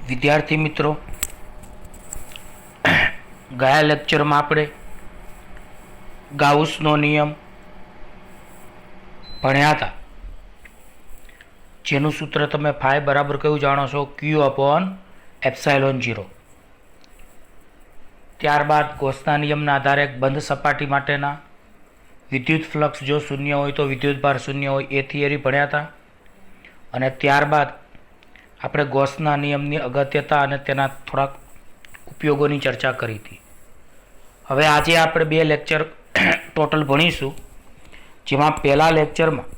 વિદ્યાર્થી મિત્રો, ગયા લેક્ચરમાં આપણે ગાઉસનો નિયમ ભણ્યા હતા, જેનું સૂત્ર તમે ફાઈ બરાબર કયું જાણો છો? ક્યુ અપોન એપ્સાઇલોન 0. ત્યારબાદ ગૌસના નિયમના આધારે બંધ સપાટી માટેના વિદ્યુત ફ્લક્સ જો શૂન્ય હોય તો વિદ્યુતભાર શૂન્ય હોય એ થિયરી ભણ્યા હતા. અને ત્યારબાદ આપણે ગૌસના નિયમની અગત્યતા અને તેના થોડાક ઉપયોગોની ચર્ચા કરી હતી. હવે આજે આપણે 2 લેક્ચર ટોટલ ભણીશું, જેમાં પહેલા લેક્ચરમાં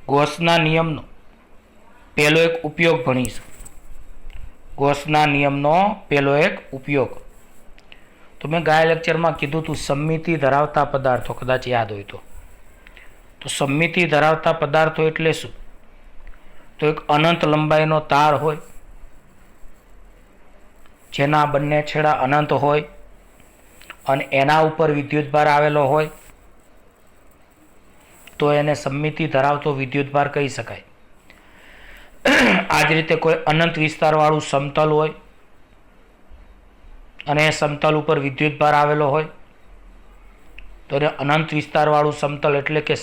ગૌસના નિયમનો પહેલો એક ઉપયોગ ભણીશું. ગૌસના નિયમનો પહેલો એક ઉપયોગ તો મેં ગયા લેક્ચરમાં કીધું હતું, સમમિતિ ધરાવતા પદાર્થો, કદાચ યાદ હોય તો સમમિતિ ધરાવતા પદાર્થો એટલે શું? તો એક અનંત લંબાઈનો તાર હોય, જેના બંને છેડા અનંત હોય અને એના ઉપર વિદ્યુતભાર આવેલો હોય, તો એને સમમિતિ ધરાવતો વિદ્યુતભાર કહી શકાય. આ જ રીતે કોઈ અનંત વિસ્તારવાળું સમતલ હોય અને એ સમતલ ઉપર વિદ્યુતભાર આવેલો હોય, તો એને અનંત વિસ્તારવાળું સમતલ એટલે કે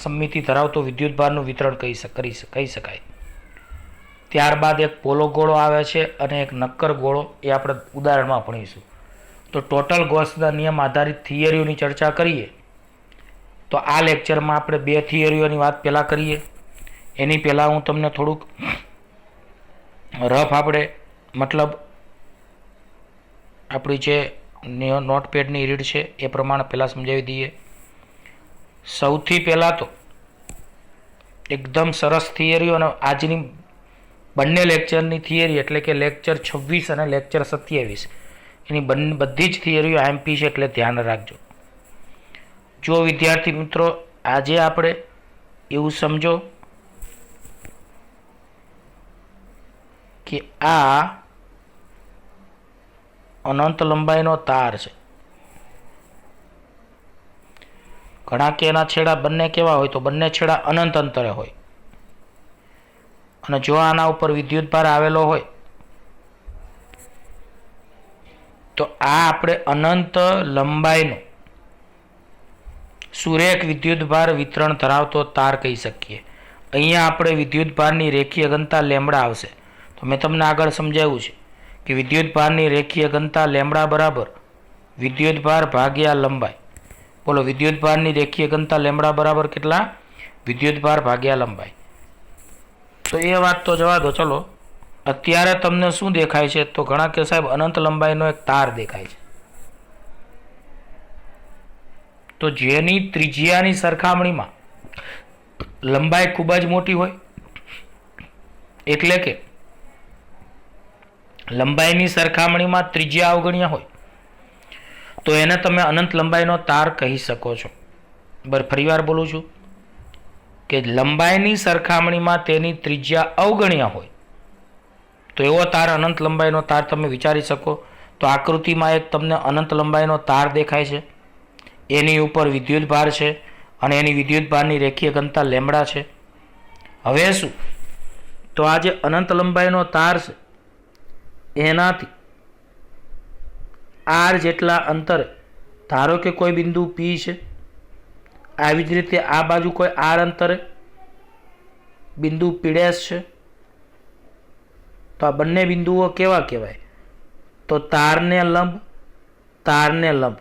સમમિતિ ધરાવતો વિદ્યુતભારનું વિતરણ કહી શકાય. ત્યારબાદ એક પોલો ગોળો આવે છે અને એક નક્કર ગોળો, એ આપણે ઉદાહરણમાં ભણીશું. તો ટોટલ ગૌસના નિયમ આધારિત થિયરીઓની ચર્ચા કરીએ તો આ લેક્ચરમાં આપણે 2 થિયરીઓની વાત પહેલાં કરીએ. એની પહેલાં હું તમને થોડુંક રફ મતલબ આપણી જે નોટપેડની રીડ છે એ પ્રમાણે પહેલાં સમજાવી દઈએ. સૌથી પહેલાં તો એકદમ સરસ થિયરીઓ અને આજની બંને લેક્ચરની થિયરી એટલે કે લેક્ચર 26 અને લેક્ચર 27 એની બધી જ થિયરીઓ એમપી છે, એટલે ધ્યાન રાખજો. જો વિદ્યાર્થી મિત્રો, આજે આપણે એવું સમજો કે આ અનંત લંબાઈનો તાર છે. ઘણા કે એના છેડા બંને કેવા હોય? તો બંને છેડા અનંત અંતરે હોય. અને જો આના ઉપર વિદ્યુતભાર આવેલો હોય તો આ આપણે અનંત લંબાઈનો સુરેખ વિદ્યુતભાર વિતરણ ધરાવતો તાર કહી શકીએ. અહીંયા આપણે વિદ્યુતભારની રેખીય ઘનતા લેમ્બડા આવશે. તો મેં તમને આગળ સમજાવ્યું છે કે વિદ્યુતભારની રેખીય ઘનતા લેમ્બડા બરાબર વિદ્યુતભાર ભાગ્યા લંબાઈ. બોલો, વિદ્યુતભારની રેખીય ઘનતા લેમ્બડા બરાબર કેટલા? વિદ્યુતભાર ભાગ્યા લંબાઈ. તો એ વાત તો જવા દો. ચલો, અત્યારે તમને શું દેખાય છે? તો ઘણા કે સાહેબ અનંત લંબાઈનો એક તાર દેખાય છે. તો જેની ત્રિજ્યાની સરખામણીમાં લંબાઈ ખૂબ જ મોટી હોય, એટલે કે લંબાઈની સરખામણીમાં ત્રિજ્યા અવગણ્ય હોય, તો એને તમે અનંત લંબાઈનો તાર કહી શકો છો. ફરીવાર બોલું છું કે લંબાઈની સરખામણીમાં તેની ત્રિજ્યા અવગણ્ય હોય તો એવો તાર અનંત લંબાઈનો તાર તમે વિચારી શકો. તો આકૃતિમાં એક તમને અનંત લંબાઈનો તાર દેખાય છે, એની ઉપર વિદ્યુતભાર છે અને એની વિદ્યુતભારની રેખીય ઘનતા લેમ્બડા છે. હવે શું? તો આ જે અનંત લંબાઈનો તાર છે એનાથી આર જેટલા અંતરે, ધારો કે કોઈ બિંદુ પી છે, આવી જ રીતે આ બાજુ કોઈ આર અંતરે બિંદુ પીડેશ છે, તો આ બંને બિંદુઓ કેવા કહેવાય? તો તારને લંબ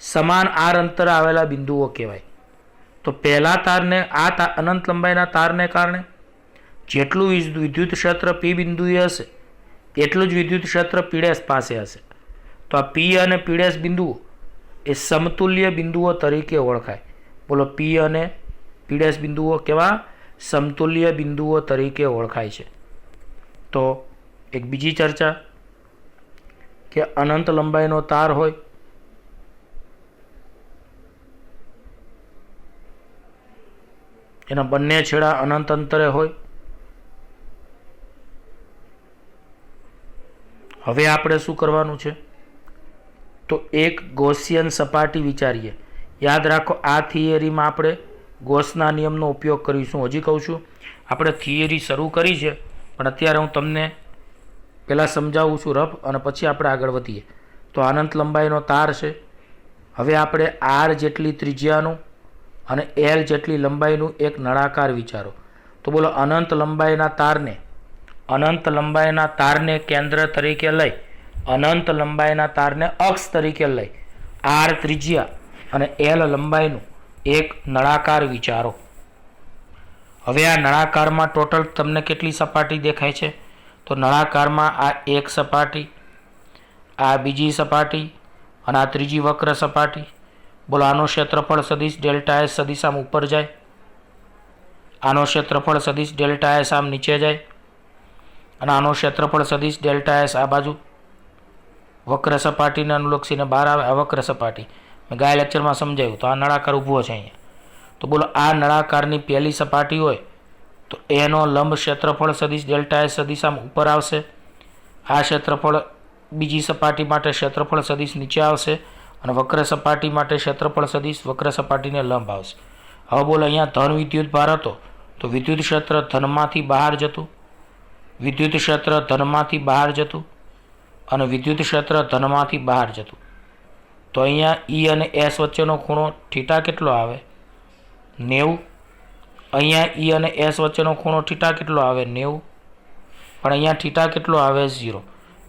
સમાન આર અંતરે આવેલા બિંદુઓ કહેવાય. તો પહેલા તારને, આ અનંત લંબાઈના તારને કારણે જેટલું વિદ્યુત ક્ષેત્ર પી બિંદુએ હશે એટલું જ વિદ્યુત ક્ષેત્ર પીડેશ પાસે હશે. તો આ પી અને પીડેશ બિંદુઓ એ સમતુલ્ય બિંદુઓ તરીકે ઓળખાય. બોલો, પી અને પીડેશ બિંદુઓ કેવા? સમતુલ્ય બિંદુઓ તરીકે ઓળખાય છે. તો એક બીજી ચર્ચા કે અનંત લંબાઈનો તાર હોય, એના બંને છેડા અનંત અંતરે હોય. હવે આપણે શું કરવાનું છે? તો એક ગૌસિયન સપાટી વિચારીએ. યાદ રાખો, આ થિયરીમાં આપણે ગૌસના નિયમનો ઉપયોગ કરીશું. હજી કહું છું, આપણે થિયરી શરૂ કરી છે, પણ અત્યારે હું તમને પહેલાં સમજાવું છું રફ અને પછી આપણે આગળ વધીએ. તો અનંત લંબાઈનો તાર છે. હવે આપણે આર જેટલી ત્રિજ્યાનું અને એલ જેટલી લંબાઈનું એક નળાકાર વિચારો. તો બોલો અનંત લંબાઈના તારને કેન્દ્ર તરીકે લઈ, અનંત લંબાઈના તારને અક્ષ તરીકે લઈ આર ત્રિજ્યા અને એલ લંબાઈનું એક નળાકાર વિચારો. હવે આ નળાકારમાં ટોટલ તમને કેટલી સપાટી દેખાય છે? તો નળાકારમાં આ એક સપાટી, આ બીજી સપાટી અને આ ત્રીજી વક્ર સપાટી. બોલો આનું ક્ષેત્રફળ સદિશ ડેલ્ટા એસ સદિશ આમ ઉપર જાય, આનો ક્ષેત્રફળ સદિશ ડેલ્ટા એસ આમ નીચે જાય અને આનો ક્ષેત્રફળ સદિશ ડેલ્ટા એસ આ બાજુ વક્ર સપાટીને અનુલક્ષીને બહાર આવે. આ વક્ર સપાટી મેં ગયા લેક્ચરમાં સમજાવ્યું. તો આ નળાકાર ઊભો છે અહીંયા. તો બોલો આ નળાકારની પહેલી સપાટી હોય તો એનો લંબ ક્ષેત્રફળ સદિશ ડેલ્ટા એસ સદિશ આમ ઉપર આવશે. આ ક્ષેત્રફળ બીજી સપાટી માટે ક્ષેત્રફળ સદિશ નીચે આવશે અને વક્ર સપાટી માટે ક્ષેત્રફળ સદિશ વક્ર સપાટીને લંબ આવશે. હવે બોલો અહીંયા ધન વિદ્યુત ભાર હતો તો વિદ્યુત ક્ષેત્ર ધનમાંથી બહાર જતું, વિદ્યુત ક્ષેત્ર ધનમાંથી બહાર જતું અને વિદ્યુત ક્ષેત્ર ધનમાંથી બહાર જતું. તો અહીંયા ઈ અને એસ વચ્ચેનો ખૂણો થીટા કેટલો આવે? 90. અહીંયા ઈ અને એસ વચ્ચેનો ખૂણો થીટા કેટલો આવે? 90. પણ અહીંયા થીટા કેટલો આવે? 0.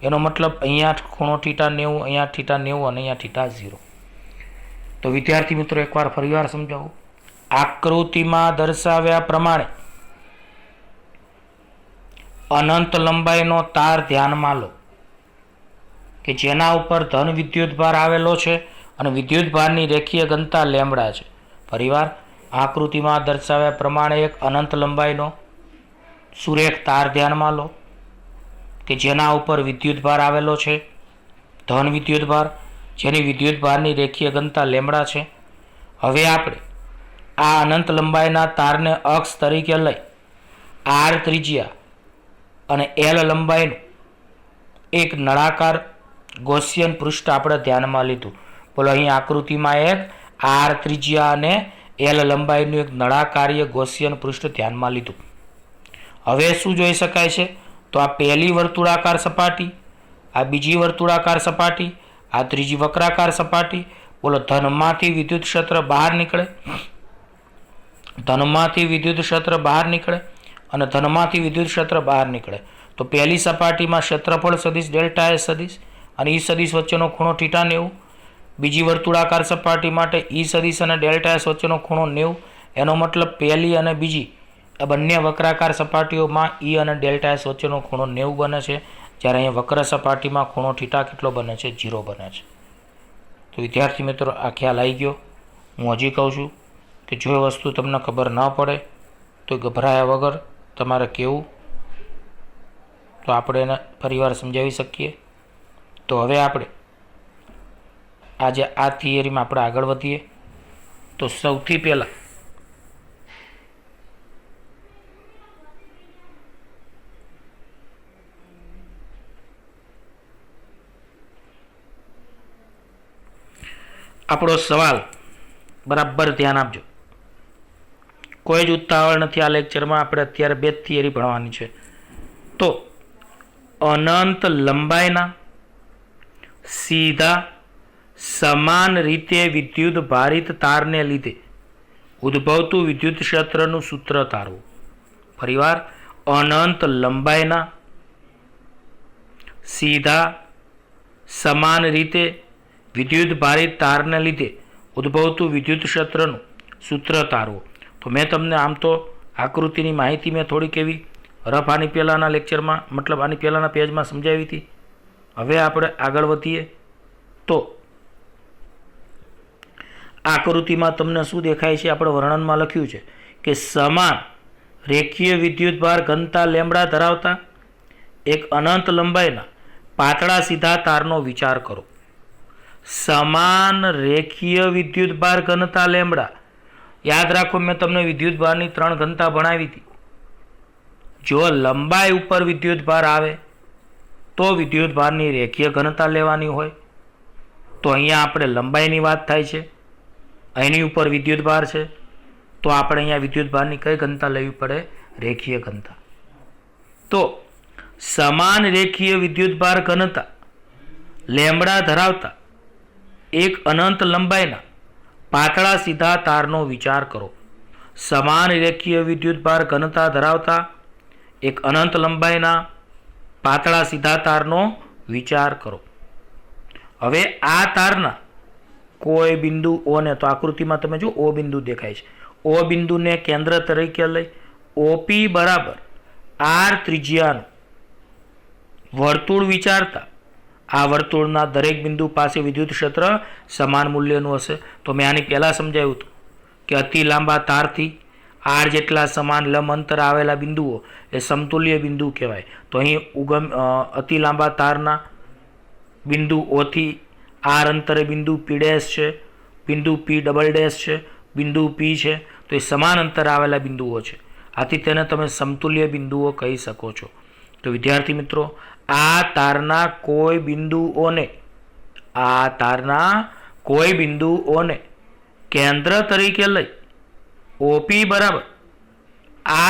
એનો મતલબ અહીંયા ખૂણો થીટા 90, અહીંયા થીટા 90 અને અહીંયા થીટા 0. તો વિદ્યાર્થી મિત્રો એકવાર ફરીવાર સમજાવું. આકૃતિમાં દર્શાવ્યા પ્રમાણે અનંત લંબાઈનો તાર ધ્યાનમાં લો કે જેના ઉપર ધન વિદ્યુતભાર આવેલો છે અને વિદ્યુતભારની રેખીય ઘનતા લેમ્બડા છે. ફરીવાર આકૃતિમાં દર્શાવ્યા પ્રમાણે એક અનંત લંબાઈનો સુરેખ તાર ધ્યાનમાં લો કે જેના ઉપર વિદ્યુતભાર આવેલો છે, ધન વિદ્યુતભાર, જેની વિદ્યુતભારની રેખીય ઘનતા લેમ્બડા છે. હવે આપણે આ અનંત લંબાઈના તારને અક્ષ તરીકે લઈ આર ત્રિજ્યા અને એલ લંબાઈનું એક નળાકાર ગૌસિયન પૃષ્ઠ આપણે ધ્યાનમાં લીધું. બોલો અહીં આકૃતિમાં એક આર ત્રિજ્યા અને એલ લંબાઈનું એક નળાકારીય ગૌસિયન પૃષ્ઠ ધ્યાનમાં લીધું. હવે શું જોઈ શકાય છે? તો આ પહેલી વર્તુળાકાર સપાટી, આ બીજી વર્તુળાકાર સપાટી, આ ત્રીજી વક્રાકાર સપાટી. બોલો ધનમાંથી વિદ્યુત ક્ષેત્ર બહાર નીકળે, ધનમાંથી વિદ્યુત ક્ષેત્ર બહાર નીકળે અને ધનમાંથી વિદ્યુત ક્ષેત્ર બહાર નીકળે. તો પહેલી સપાટીમાં ક્ષેત્રફળ સદિશ ડેલ્ટા એસ સદિશ અને ઈ સદિશ વચ્ચેનો ખૂણો થીટા 90. બીજી વર્તુળાકાર સપાટી માટે ઈ સદિશ અને ડેલ્ટા એસ વચ્ચેનો ખૂણો 90. એનો મતલબ પહેલી અને બીજી આ બંને વક્રાકાર સપાટીઓમાં ઈ અને ડેલ્ટા એસ વચ્ચેનો ખૂણો 90 બને છે, જ્યારે અહીંયા વક્ર સપાટીમાં ખૂણો થીટા કેટલો બને છે? 0 બને છે. તો વિદ્યાર્થી મિત્રો આ ખ્યાલ આવી ગયો. હું હજી કહું છું કે જો એ વસ્તુ તમને ખબર ન પડે તો ગભરાયા વગર તમારે કહેવું તો આપણે એને ફરીવાર સમજાવી શકીએ. તો હવે આપણે આજે આ થિયરીમાં આપણે આગળ વધીએ. તો સૌથી પહેલાં આપણો સવાલ બરાબર ધ્યાન આપજો. કોઈ જ ઉતાવળ નથી આ લેક્ચરમાં. આપણે અત્યારે 2 થિયરી ભણવાની છે. તો અનંત લંબાઈના સીધા સમાન રીતે વિદ્યુત ભારિત તારને લીધે ઉદ્ભવતું વિદ્યુત ક્ષેત્રનું સૂત્ર તારવું. ફરીવાર અનંત લંબાઈના સીધા સમાન રીતે વિદ્યુત ભારિત તારને લીધે ઉદ્ભવતું વિદ્યુત ક્ષેત્રનું સૂત્ર તારવું. તો મેં તમને આમ તો આકૃતિની માહિતી મેં થોડીક એવી રફ આની પહેલાંના લેક્ચરમાં મતલબ આની પહેલાંના પેજમાં સમજાવી હતી. હવે આપણે આગળ વધીએ. તો આકૃતિમાં તમને શું દેખાય છે? આપણે વર્ણનમાં લખ્યું છે કે સમાન રેખીય વિદ્યુતભાર ઘનતા લેમ્બડા ધરાવતા એક અનંત લંબાઈના પાતળા સીધા તારનો વિચાર કરો. સમાન રેખીય વિદ્યુતભાર ઘનતા લેમ્બડા. યાદ રાખો મેં તમને વિદ્યુતભારની 3 ઘનતા ભણાવી હતી. જો લંબાઈ ઉપર વિદ્યુતભાર આવે તો વિદ્યુતભારની રેખીય ઘનતા લેવાની હોય. તો અહીંયા આપણે લંબાઈની વાત થાય છે, અહીંની ઉપર વિદ્યુતભાર છે, તો આપણે અહીંયા વિદ્યુતભારની કઈ ઘનતા લેવી પડે? રેખીય ઘનતા. તો સમાન રેખીય વિદ્યુતભાર ઘનતા લેમ્બડા ધરાવતા એક અનંત લંબાઈના પાતળા સીધા તારનો વિચાર કરો. સમાન રેખીય વિદ્યુતભાર ઘનતા ધરાવતા એક અનંત લંબાઈના પાતળા સીધા તારનો વિચાર કરો. હવે આ તારના કોઈ બિંદુ O ને, તો આકૃતિમાં તમે જો O બિંદુ દેખાય છે, O બિંદુને કેન્દ્ર તરીકે લઈ OP બરાબર R ત્રિજ્યાનું વર્તુળ વિચારતા આ વર્તુળના દરેક બિંદુ પાસે વિદ્યુત ક્ષેત્ર સમાન મૂલ્યનું હશે. તો મેં આની પહેલાં સમજાવ્યું હતું કે અતિ લાંબા તારથી R જેટલા સમાન લંબ અંતર આવેલા બિંદુઓ એ સમતુલ્ય બિંદુ કહેવાય. તો અહીં અતિ લાંબા તારના બિંદુ ઓથી R અંતરે બિંદુ P' છે, બિંદુ P ડબલ ડેશ છે, બિંદુ P છે. તો એ સમાન અંતર આવેલા બિંદુઓ છે. આથી તેને તમે સમતુલ્ય બિંદુઓ કહી શકો છો. તો વિદ્યાર્થી મિત્રો, આ તારના કોઈ બિંદુઓને કેન્દ્ર તરીકે લઈ OP બરાબર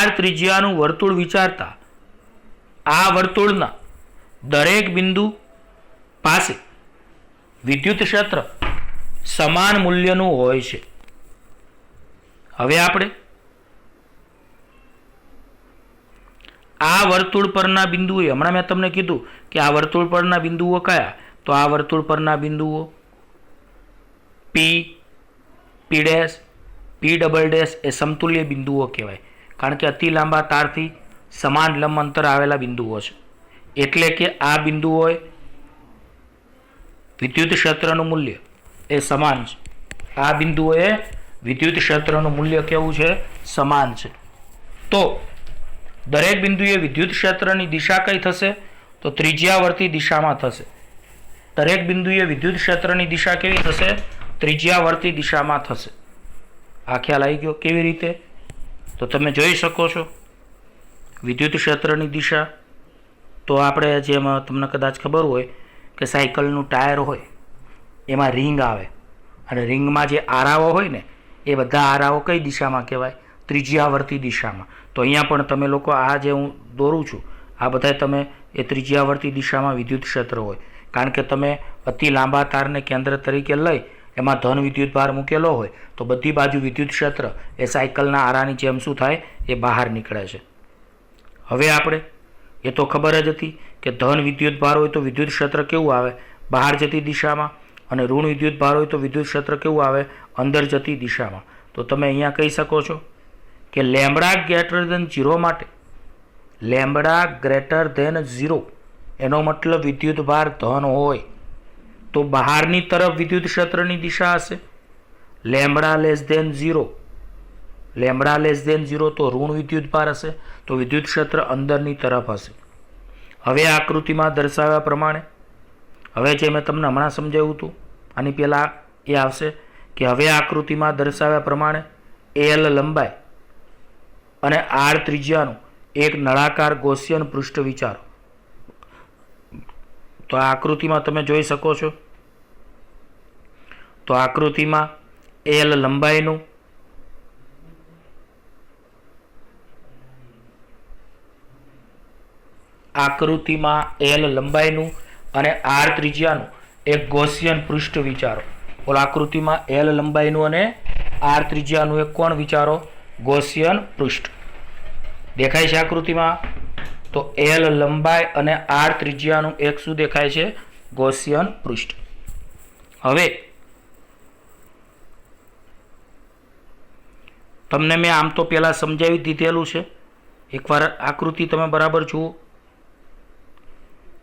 R ત્રિજ્યાનું વર્તુળ વિચારતા આ વર્તુળના દરેક બિંદુ પાસે વિદ્યુત ક્ષેત્ર સમાન મૂલ્યનું હોય છે. હવે આપણે આ વર્તુળ પરના બિંદુઓ, હમણાં મેં તમને કીધું કે આ વર્તુળ પરના બિંદુઓ કયા, તો આ વર્તુળ પરના બિંદુઓ P, P', P double dash એ સમતુલ્ય બિંદુઓ કહેવાય. કારણ કે અતિ લાંબા તારથી સમાન લંબ અંતર આવેલા બિંદુઓ છે. એટલે કે આ બિંદુઓએ વિદ્યુત ક્ષેત્રનું મૂલ્ય એ સમાન છે. આ બિંદુઓએ વિદ્યુત ક્ષેત્રનું મૂલ્ય કેવું છે? સમાન છે. તો દરેક બિંદુએ વિદ્યુત ક્ષેત્રની દિશા કઈ થશે? તો ત્રિજ્યાવર્તી દિશામાં થશે. દરેક બિંદુએ વિદ્યુત ક્ષેત્રની દિશા કેવી થશે? ત્રિજ્યાવર્તી દિશામાં થશે. આ ખ્યાલ આવી ગયો? કેવી રીતે? તો તમે જોઈ શકો છો વિદ્યુત ક્ષેત્રની દિશા. તો આપણે જેમ તમને કદાચ ખબર હોય કે સાયકલનું ટાયર હોય એમાં રિંગ આવે અને રિંગમાં જે આરાઓ હોય ને એ બધા આરાઓ કઈ દિશામાં કહેવાય? ત્રિજ્યાવર્તી દિશામાં. તો અહીંયા પણ તમે લોકો આ જે હું દોરું છું આ બધા તમે એ ત્રિજ્યાવર્તી દિશામાં વિદ્યુત ક્ષેત્ર હોય. કારણ કે તમે અતિ લાંબા તારને કેન્દ્ર તરીકે લઈ એમાં ધન વિદ્યુત ભાર મૂકેલો હોય તો બધી બાજુ વિદ્યુત ક્ષેત્ર એ સાયકલના આરાની જેમ શું થાય? એ બહાર નીકળે છે. હવે આપણે એ તો ખબર જ હતી કે ધન વિદ્યુત ભાર હોય તો વિદ્યુત ક્ષેત્ર કેવું આવે? બહાર જતી દિશામાં. અને ઋણ વિદ્યુત ભાર હોય તો વિદ્યુત ક્ષેત્ર કેવું આવે? અંદર જતી દિશામાં. તો તમે અહીંયા કહી શકો છો કે લેમ્બડા ગ્રેટર ધેન 0 માટે, લેમ્બડા ગ્રેટર ધેન 0 એનો મતલબ વિદ્યુત ભાર ધન હોય તો બહારની તરફ વિદ્યુત ક્ષેત્રની દિશા હશે. Lambda less than 0, lambda less than 0 તો ઋણ વિદ્યુત ભાર હશે, તો વિદ્યુત ક્ષેત્ર અંદરની તરફ હશે. હવે આકૃતિમાં દર્શાવ્યા પ્રમાણે, હવે જે મેં તમને હમણાં સમજાવ્યું હતું આની પહેલાં એ આવશે કે હવે આકૃતિમાં દર્શાવ્યા પ્રમાણે L લંબાઈ અને R ત્રિજ્યાનું એક નળાકાર ગૌસિયન પૃષ્ઠ વિચારો. તો આ આકૃતિમાં તમે જોઈ શકો છો. તો આકૃતિમાં L લંબાઈનું અને R ત્રિજ્યાનું એક ગૌસિયન પૃષ્ઠ વિચારો. ઓલા આકૃતિમાં L લંબાઈનું અને R ત્રિજ્યાનું એક કોણ વિચારો? ગૌસિયન પૃષ્ઠ દેખાય છે આકૃતિમાં. તો L લંબાઈ અને R ત્રિજ્યાનું એક શું દેખાય છે? ગૌસિયન પૃષ્ઠ. હવે તમને મેં આમ તો પહેલાં સમજાવી દીધેલું છે. એકવાર આકૃતિ તમે બરાબર જુઓ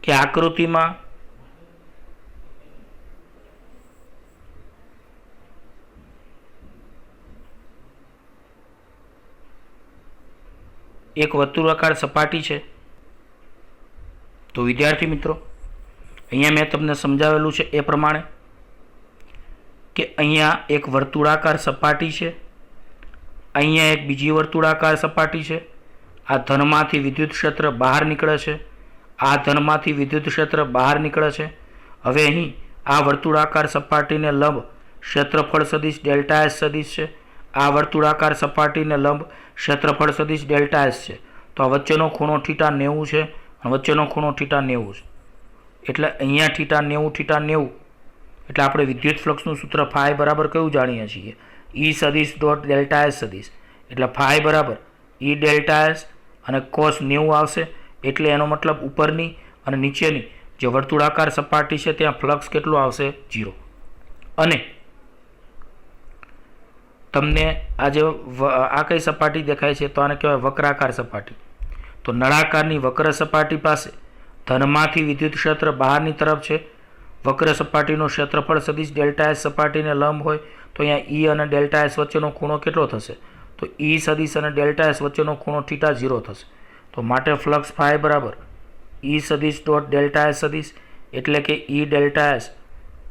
કે આકૃતિમાં એક વર્તુળાકાર સપાટી છે. તો વિદ્યાર્થી મિત્રો, અહીંયા મેં તમને સમજાવેલું છે એ પ્રમાણે કે અહીંયા એક વર્તુળાકાર સપાટી છે, અહીંયા એક બીજી વર્તુળાકાર સપાટી છે. આ ધનમાંથી વિદ્યુત ક્ષેત્ર બહાર નીકળે છે, આ ધનમાંથી વિદ્યુત ક્ષેત્ર બહાર નીકળે છે. હવે અહીં આ વર્તુળાકાર સપાટીને લંબ ક્ષેત્રફળ સદિશ ડેલ્ટા એસ સદિશ છે. આ વર્તુળાકાર સપાટીને લંબ ક્ષેત્રફળ સદિશ ડેલ્ટા એસ છે. તો આ વચ્ચેનો ખૂણો θ 90 છે અને વચ્ચેનો ખૂણો θ 90 છે. એટલે અહીંયા θ 90 એટલે આપણે વિદ્યુત ફ્લક્સનું સૂત્ર ફાઈ બરાબર કયું જાણીએ છીએ? ઈ સદિશ ડોટ ડેલ્ટા એસ સદિશ. એટલે ફાઈ બરાબર ઈ ડેલ્ટા એસ અને કોસ 90 આવશે. એટલે એનો મતલબ ઉપરની અને નીચેની જે વર્તુળાકાર સપાટી છે ત્યાં ફ્લક્સ કેટલું આવશે? 0. અને તમને આ કઈ સપાટી દેખાય છે? તો આને કહેવાય વક્રાકાર સપાટી. તો નળાકારની વક્ર સપાટી પાસે ધનમાંથી વિદ્યુત ક્ષેત્ર બહારની તરફ છે. વક્ર સપાટીનું ક્ષેત્રફળ સદિશ ડેલ્ટા એસ સપાટીને લંબ હોય તો અહીંયા ઈ અને ડેલ્ટા એસ વચ્ચેનો ખૂણો કેટલો થશે? તો ઈ સદિશ અને ડેલ્ટા એસ વચ્ચેનો ખૂણો θ 0 થશે. તો માટે ફ્લક્સ ફાઈ બરાબર ઈ સદિશ ડોટ ડેલ્ટા એસ સદિશ એટલે કે ઈ ડેલ્ટા એસ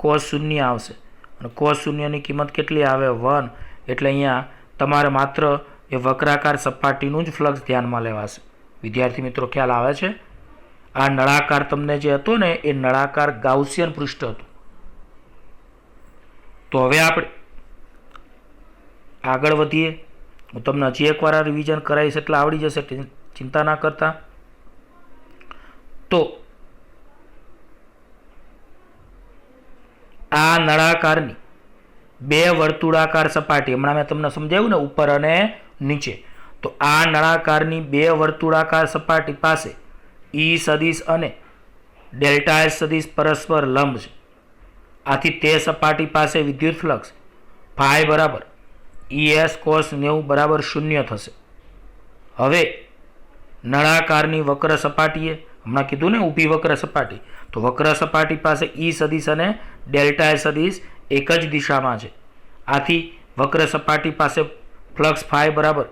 કોસ 0 આવશે. અને કોસ 0 ની કિંમત કેટલી આવે? 1. એટલે અહીંયા તમારે માત્ર એ વક્રાકાર સપાટીનું જ ફ્લક્સ ધ્યાનમાં લેવાશે. વિદ્યાર્થી મિત્રો ખ્યાલ આવે છે? આ નળાકાર તમને જે હતો ને એ નળાકાર ગાઉસિયન પૃષ્ઠ હતું. તો હવે આપણે આગળ વધીએ. હું તમને હજી એકવાર રિવિઝન કરાવીશ એટલે આવડી જશે, ચિંતા ના કરતા. તો આ નળાકારની બે વર્તુળાકાર સપાટી, હમણાં મેં તમને સમજાવ્યું ને ઉપર અને નીચે. તો આ નળાકારની બે વર્તુળાકાર સપાટી પાસે ઈ સદિશ અને ડેલ્ટા એસ સદિશ પરસ્પર લંબ છે. આથી તે સપાટી પાસે વિદ્યુત ફ્લક્સ ફાઈ બરાબર ઈએસ કોસ 90 બરાબર 0 થશે. હવે નળાકારની વક્ર સપાટીએ, હમણાં કીધું ને ઊભી વક્ર સપાટી, તો વક્ર સપાટી પાસે ઈ સદિશ અને ડેલ્ટા એસ સદિશ એક જ દિશામાં છે. આથી વક્ર સપાટી પાસે ફ્લક્સ ફાઈ બરાબર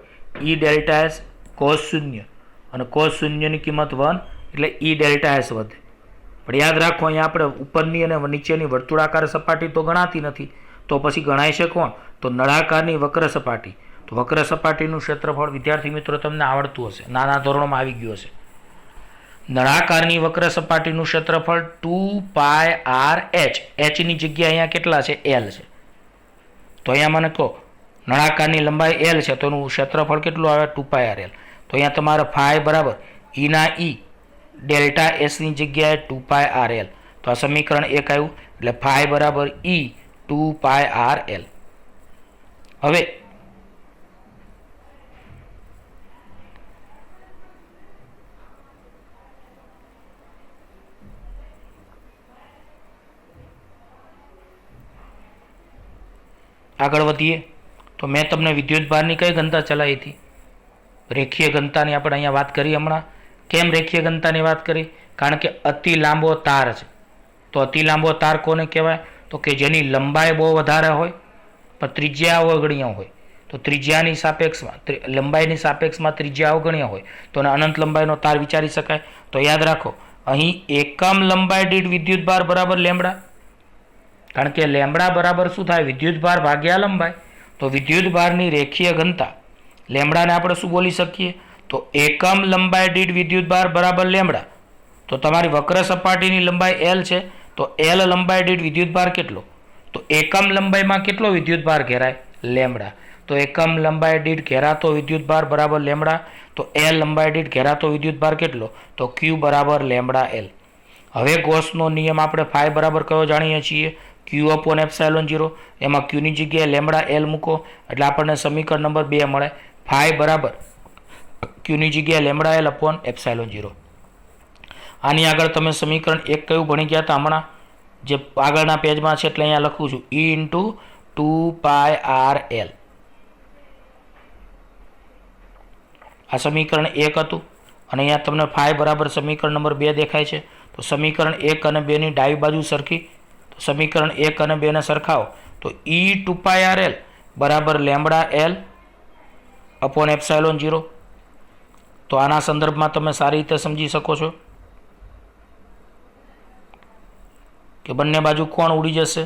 ઈ ડેલ્ટા એસ કોસ 0 અને કોસ 0 ની કિંમત 1 એટલે ઈ ડેલ્ટા એસ વધે. પણ યાદ રાખો અહીંયા આપણે ઉપરની અને નીચેની વર્તુળાકાર સપાટી તો ગણાતી નથી. તો પછી ગણાય છે કોણ? તો નળાકારની વક્ર સપાટી. તો વક્ર સપાટીનું ક્ષેત્રફળ વિદ્યાર્થી મિત્રો તમને આવડતું હશે, નાના ધોરણોમાં આવી ગયું હશે. નળાકારની વક્ર સપાટીનું ક્ષેત્રફળ 2πr h ની જગ્યાએ અહીંયા કેટલા છે? l છે. તો અહીંયા મને કહો નળાકારની લંબાઈ l છે તો એનું ક્ષેત્રફળ કેટલું આવે? 2πrl. તો અહીંયા તમારે ફાઈ બરાબર ઈ ના ઈ ડેલ્ટા એસ ની જગ્યાએ 2πrl. તો આ સમીકરણ 1 આવ્યું. એટલે ફાઈ બરાબર ઈ 2πrl. હવે આગળ વધીએ. તો મેં તમને વિદ્યુત ભારની કઈ ઘનતા ચલાવી હતી? રેખીય ઘનતાની આપણે અહીંયા વાત કરી હમણાં. કેમ રેખીય ઘનતાની વાત કરી? કારણ કે અતિ લાંબો તાર છે. તો અતિ લાંબો તાર કોને કહેવાય? તો કે જેની લંબાઈ બહુ વધારે હોય પણ ત્રિજ્યા અવગણ્ય હોય. તો ત્રિજ્યાની સાપેક્ષમાં લંબાઈની સાપેક્ષમાં ત્રિજ્યા અવગણ્ય હોય તો અનંત લંબાઈનો તાર વિચારી શકાય. તો યાદ રાખો અહીં એકમ લંબાઈ દીઠ વિદ્યુત ભાર બરાબર લેમ્બડા. કારણ કે લેમ્બડા બરાબર શું થાય? વિદ્યુત ભાર ભાગ્યા લંબાઈ. તો વિદ્યુત ભારની રેખીય ઘનતા લેમ્બડાને આપણે શું બોલી શકીએ? તો એકમ લંબાઈ દીઠ વિદ્યુત ભાર બરાબર લેમ્બડા. તો તમારી વક્ર સપાટીની લંબાઈ l છે તો l લંબાઈ દીઠ વિદ્યુત ભાર કેટલો? તો એકમ લંબાઈમાં કેટલો વિદ્યુત ભાર ઘેરાય? લેમ્બડા. તો એકમ લંબાઈ દીઠ ઘેરાતો વિદ્યુત ભાર બરાબર લેમ્બડા. તો l લંબાઈ દીઠ ઘેરાતો વિદ્યુત ભાર કેટલો? તો q બરાબર લેમ્બડા l. હવે ગોસનો નિયમ આપણે ફાઈ બરાબર કયો જાણીએ છીએ? q upon epsilon 0. એમાં q ની જગ્યાએ લેમ્બડા l મૂકો એટલે આપણને સમીકરણ નંબર 2 મળે. ફાઈ બરાબર q ની જગ્યાએ લેમ્બડા l અપોન એપ્સાઇલોન 0. આની આગળ તમે સમીકરણ 1 કયું ભણી ગયા હતા હમણાં જે આગળના પેજમાં છે એટલે અહીંયા લખું છું e ઇન્ટુ 2πrl. આ સમીકરણ 1 હતું અને અહીંયા તમને ફાઈ બરાબર સમીકરણ નંબર 2 દેખાય છે. તો સમીકરણ 1 અને 2 ની ડાબી બાજુ સરખી. તો સમીકરણ 1 અને 2 ને સરખાવો તો e 2πrl બરાબર લેમ્બડા l અપોન એપ્સાઇલોન 0. તો આના સંદર્ભમાં તમે સારી રીતે સમજી શકો છો કે બંને બાજુ કોણ ઉડી જશે?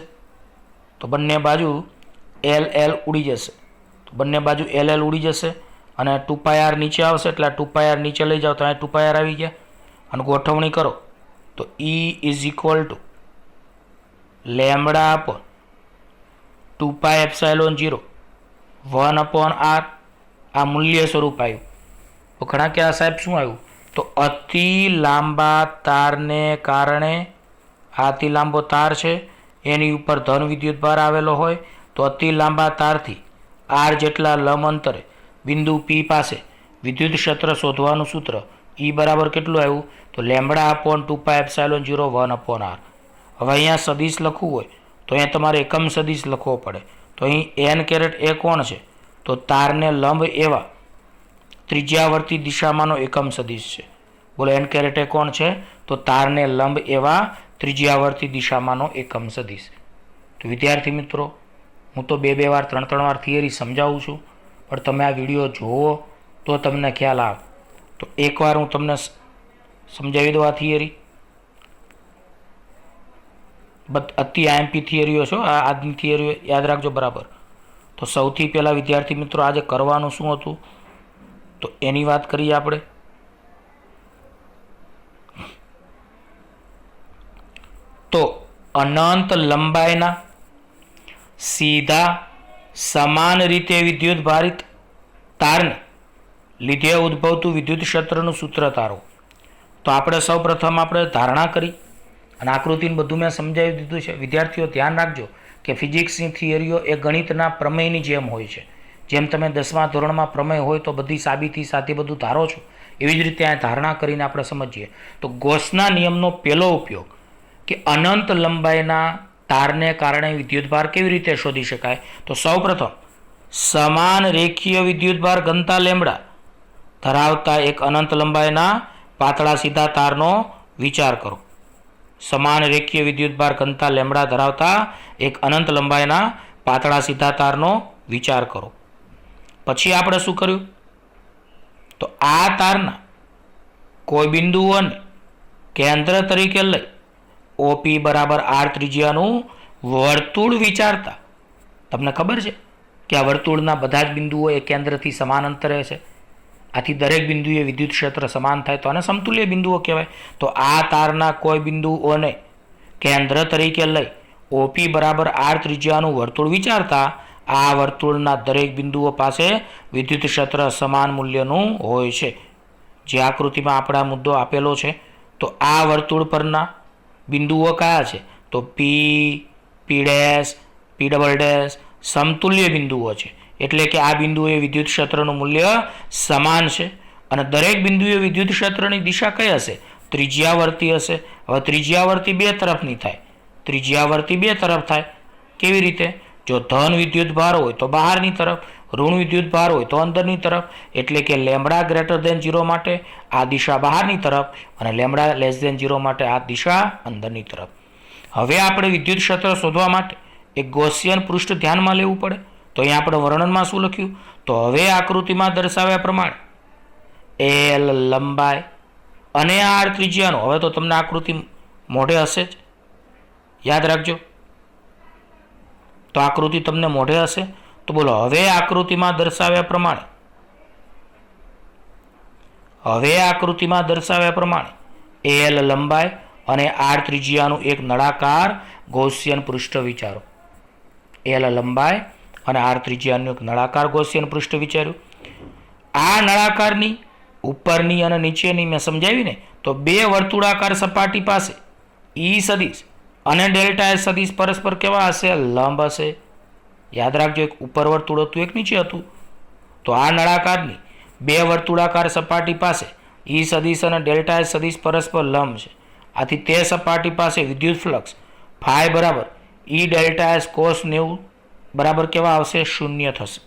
તો બંને બાજુ l ઉડી જશે. તો બંને બાજુ l ઉડી જશે અને 2πr નીચે આવશે એટલે 2πr નીચે લઈ જાઓ તો અહીં 2πr આવી ગયા અને ગોઠવણી કરો તો e is equal to lambda upon 2π epsilon 0 1 upon r. આ મૂલ્ય સ્વરૂપ આવ્યું. તો ઘણા કે આ સાહેબ શું આવ્યું? તો અતિ લાંબા તારને કારણે આ અતિ લાંબો તાર છે, એની ઉપર ધન વિદ્યુતભાર આવેલો હોય તો અતિ લાંબા તારથી આર જેટલા લંબ અંતરે બિંદુ પી પાસે વિદ્યુત ક્ષેત્ર શોધવાનું સૂત્ર ઈ બરાબર કેટલું આવ્યું? તો લેમ્બડા અપોન 2πε01/r. હવે અહીંયા સદિશ લખવું હોય તો અહીંયા તમારે એકમ સદિશ લખવો પડે. તો અહીં એન કેરેટ એ કોણ છે? તો તારને લંબ એવા ત્રિજ્યાવર્તી દિશામાંનો એકમ સદિશ છે. બોલો એન કેરેટ એ કોણ છે? તો તારને લંબ એવા ત્રિજ્યાવર્તી દિશામાંનો એકમ સદિશ. તો વિદ્યાર્થી મિત્રો, હું તો બે વાર 3 વાર થિયરી સમજાવું છું, પણ તમે આ વિડીયો જુઓ તો તમને ખ્યાલ આવે. તો એકવાર હું તમને સમજાવી દઉં આ થિયરી. અતિ આઈએમપી થિયરીઓ છો, આ આજની થિયરીઓ યાદ રાખજો બરાબર. તો સૌથી પહેલાં વિદ્યાર્થી મિત્રો આજે કરવાનું શું હતું તો એની વાત કરીએ આપણે. તો અનંત લંબાઈના સીધા સમાન રીતે વિદ્યુત ભારિત તારને લીધે ઉદ્ભવતું વિદ્યુત ક્ષેત્રનું સૂત્ર તારો. તો આપણે સૌ પ્રથમ આપણે ધારણા કરી અને આકૃતિને બધું મેં સમજાવી દીધું છે. વિદ્યાર્થીઓ ધ્યાન રાખજો કે ફિઝિક્સની થિયરીઓ એ ગણિતના પ્રમેયની જેમ હોય છે. જેમ તમે 10મા ધોરણમાં પ્રમેય હોય તો બધી સાબિતી સાથે બધું ધારો છો, એવી જ રીતે આ ધારણા કરીને આપણે સમજીએ. તો ગોસના નિયમનો પહેલો ઉપયોગ કે અનંત લંબાઈના તારને કારણે વિદ્યુતભાર કેવી રીતે શોધી શકાય? તો સૌપ્રથમ સમાન રેખીય વિદ્યુતભાર ઘનતા લેમ્બડા ધરાવતા એક અનંત લંબાઈના પાતળા સીધા તારનો વિચાર કરો. સમાન રેખીય વિદ્યુતભાર ઘનતા લેમ્બડા ધરાવતા એક અનંત લંબાઈના પાતળા સીધા તારનો વિચાર કરો. પછી આપણે શું કર્યું? તો આ તારના કોઈ બિંદુઓને કેન્દ્ર તરીકે લઈ ઓપી બરાબર આર ત્રિજ્યાનું વર્તુળ વિચારતા તમને ખબર છે કે આ વર્તુળના બધા જ બિંદુઓ એ કેન્દ્રથી સમાન અંતરે છે. આથી દરેક બિંદુએ વિદ્યુત ક્ષેત્ર સમાન થાય તો આને સમતુલ્ય બિંદુઓ કહેવાય. તો આ તારના કોઈ બિંદુઓને કેન્દ્ર તરીકે લઈ ઓપી બરાબર આર ત્રિજ્યાનું વર્તુળ વિચારતા આ વર્તુળના દરેક બિંદુઓ પાસે વિદ્યુત ક્ષેત્ર સમાન મૂલ્યનું હોય છે. જે આકૃતિમાં આપણા મુદ્દો આપેલો છે. તો આ વર્તુળ પરના બિંદુઓ કયા છે? તો P, P dash, P double dash સમતુલ્ય બિંદુઓ છે. એટલે કે આ બિંદુએ વિદ્યુત ક્ષેત્રનું મૂલ્ય સમાન છે અને દરેક બિંદુએ વિદ્યુત ક્ષેત્રની દિશા કઈ હશે? ત્રિજ્યાવર્તી હશે. હવે ત્રિજ્યાવર્તી બે તરફની થાય. ત્રિજ્યાવર્તી બે તરફ થાય કેવી રીતે? જો ધન વિદ્યુત ભાર હોય તો બહારની તરફ, ઋણ વિદ્યુત ભાર હોય તો અંદરની તરફ. એટલે કે લેમ્બડા ગ્રેટર ધેન 0 માટે આ દિશા બહારની તરફ અને લેમ્બડા લેસ ધેન 0 માટે આ દિશા અંદરની તરફ. હવે આપણે વિદ્યુત ક્ષેત્ર શોધવા માટે એક ગૌસિયન પૃષ્ઠ ધ્યાનમાં લેવું પડે. તો અહીંયા આપણે વર્ણનમાં શું લખ્યું? તો હવે આકૃતિમાં દર્શાવ્યા પ્રમાણે એલ લંબાઈ અને આર ત્રિજ્યાનો, હવે તો તમને આકૃતિ મોઢે હશે જ, યાદ રાખજો. તો આકૃતિ તમને મોઢે હશે. તો બોલો હવે આકૃતિમાં દર્શાવ્યા પ્રમાણે એલ લંબાઈ અને આર ત્રિજ્યાનું એક નળાકાર ગૌસિયન પૃષ્ઠ વિચારો. એલ લંબાઈ અને આર ત્રિજ્યાનું એક નળાકાર ગૌસિયન પૃષ્ઠ વિચાર્યું. આ નળાકારની ઉપરની અને નીચેની મેં સમજાવી ને, તો બે વર્તુળાકાર સપાટી પાસે ઈ સદિશ અને ડેલ્ટા એસ સદિશ પરસ્પર કેવા હશે? લંબ હશે. યાદ રાખજો, એક ઉપર વર્તુળ હતું, એક નીચે હતું. તો આ નળાકારની બે વર્તુળાકાર સપાટી પાસે ઈ સદિશ અને ડેલ્ટા એસ સદિશ પરસ્પર લંબ છે. આથી તે સપાટી પાસે વિદ્યુત ફ્લક્સ ફાઈ બરાબર ઈ ડેલ્ટા એસ કોસ 90 બરાબર કેવા આવશે? 0 થશે.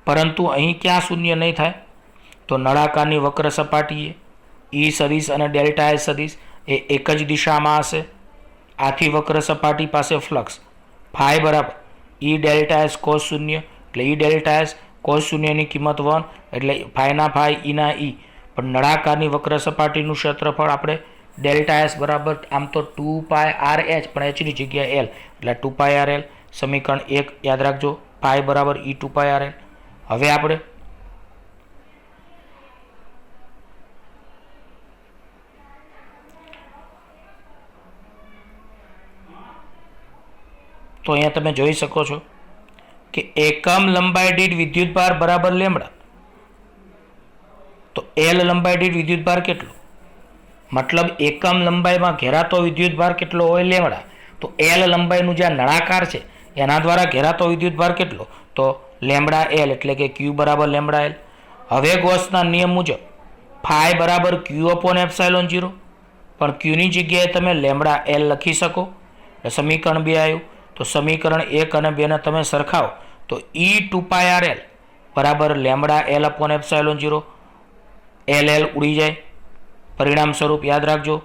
પરંતુ અહીં ક્યાં 0 નહીં થાય? તો નળાકારની વક્ર સપાટીએ ઈ સદિશ અને ડેલ્ટા એસ સદિશ એ એક જ દિશામાં હશે. આથી વક્ર સપાટી પાસે ફ્લક્સ ફાઈ બરાબર ઈ ડેલ્ટા એસ કોસ 0, એટલે ઈ ડેલ્ટા એસ કોસ 0 ની કિંમત 1, એટલે ફાઈના ફાઈ ઈના ઈ. પણ નળાકારની વક્ર સપાટીનું ક્ષેત્રફળ આપણે ડેલ્ટા એસ બરાબર આમ તો 2πr_h પણ h ની જગ્યાએ l, એટલે 2πr_l. સમીકરણ 1 યાદ રાખજો, પાઈ બરાબર ઈ 2πr_l. હવે આપણે તો અહીંયા તમે જોઈ શકો છો કે એકમ લંબાઈ દીઠ વિદ્યુતભાર બરાબર લેમ્બડા. તો એલ લંબાઈ દીઠ વિદ્યુતભાર કેટલો, મતલબ એકમ લંબાઈમાં ઘેરાતો વિદ્યુતભાર કેટલો હોય લેમડા. તો એલ લંબાઈનું જે નળાકાર છે એના દ્વારા ઘેરાતો વિદ્યુતભાર કેટલો, તો લેમડા એલ, એટલે કે ક્યુ બરાબર લેમડા એલ. હવે ગોસના નિયમ મુજબ ફાઈ બરાબર ક્યુ અપોન એપ્સાઇલોન 0, પણ ક્યુની જગ્યાએ તમે લેમડા એલ લખી શકો. સમીકરણ 2 આવ્યું. તો સમીકરણ 1 અને 2 ને તમે સરખાવો તો E2πrl બરાબર lambda L upon epsilon 0, L L ઉડી જાય. પરિણામ સ્વરૂપ યાદ રાખજો,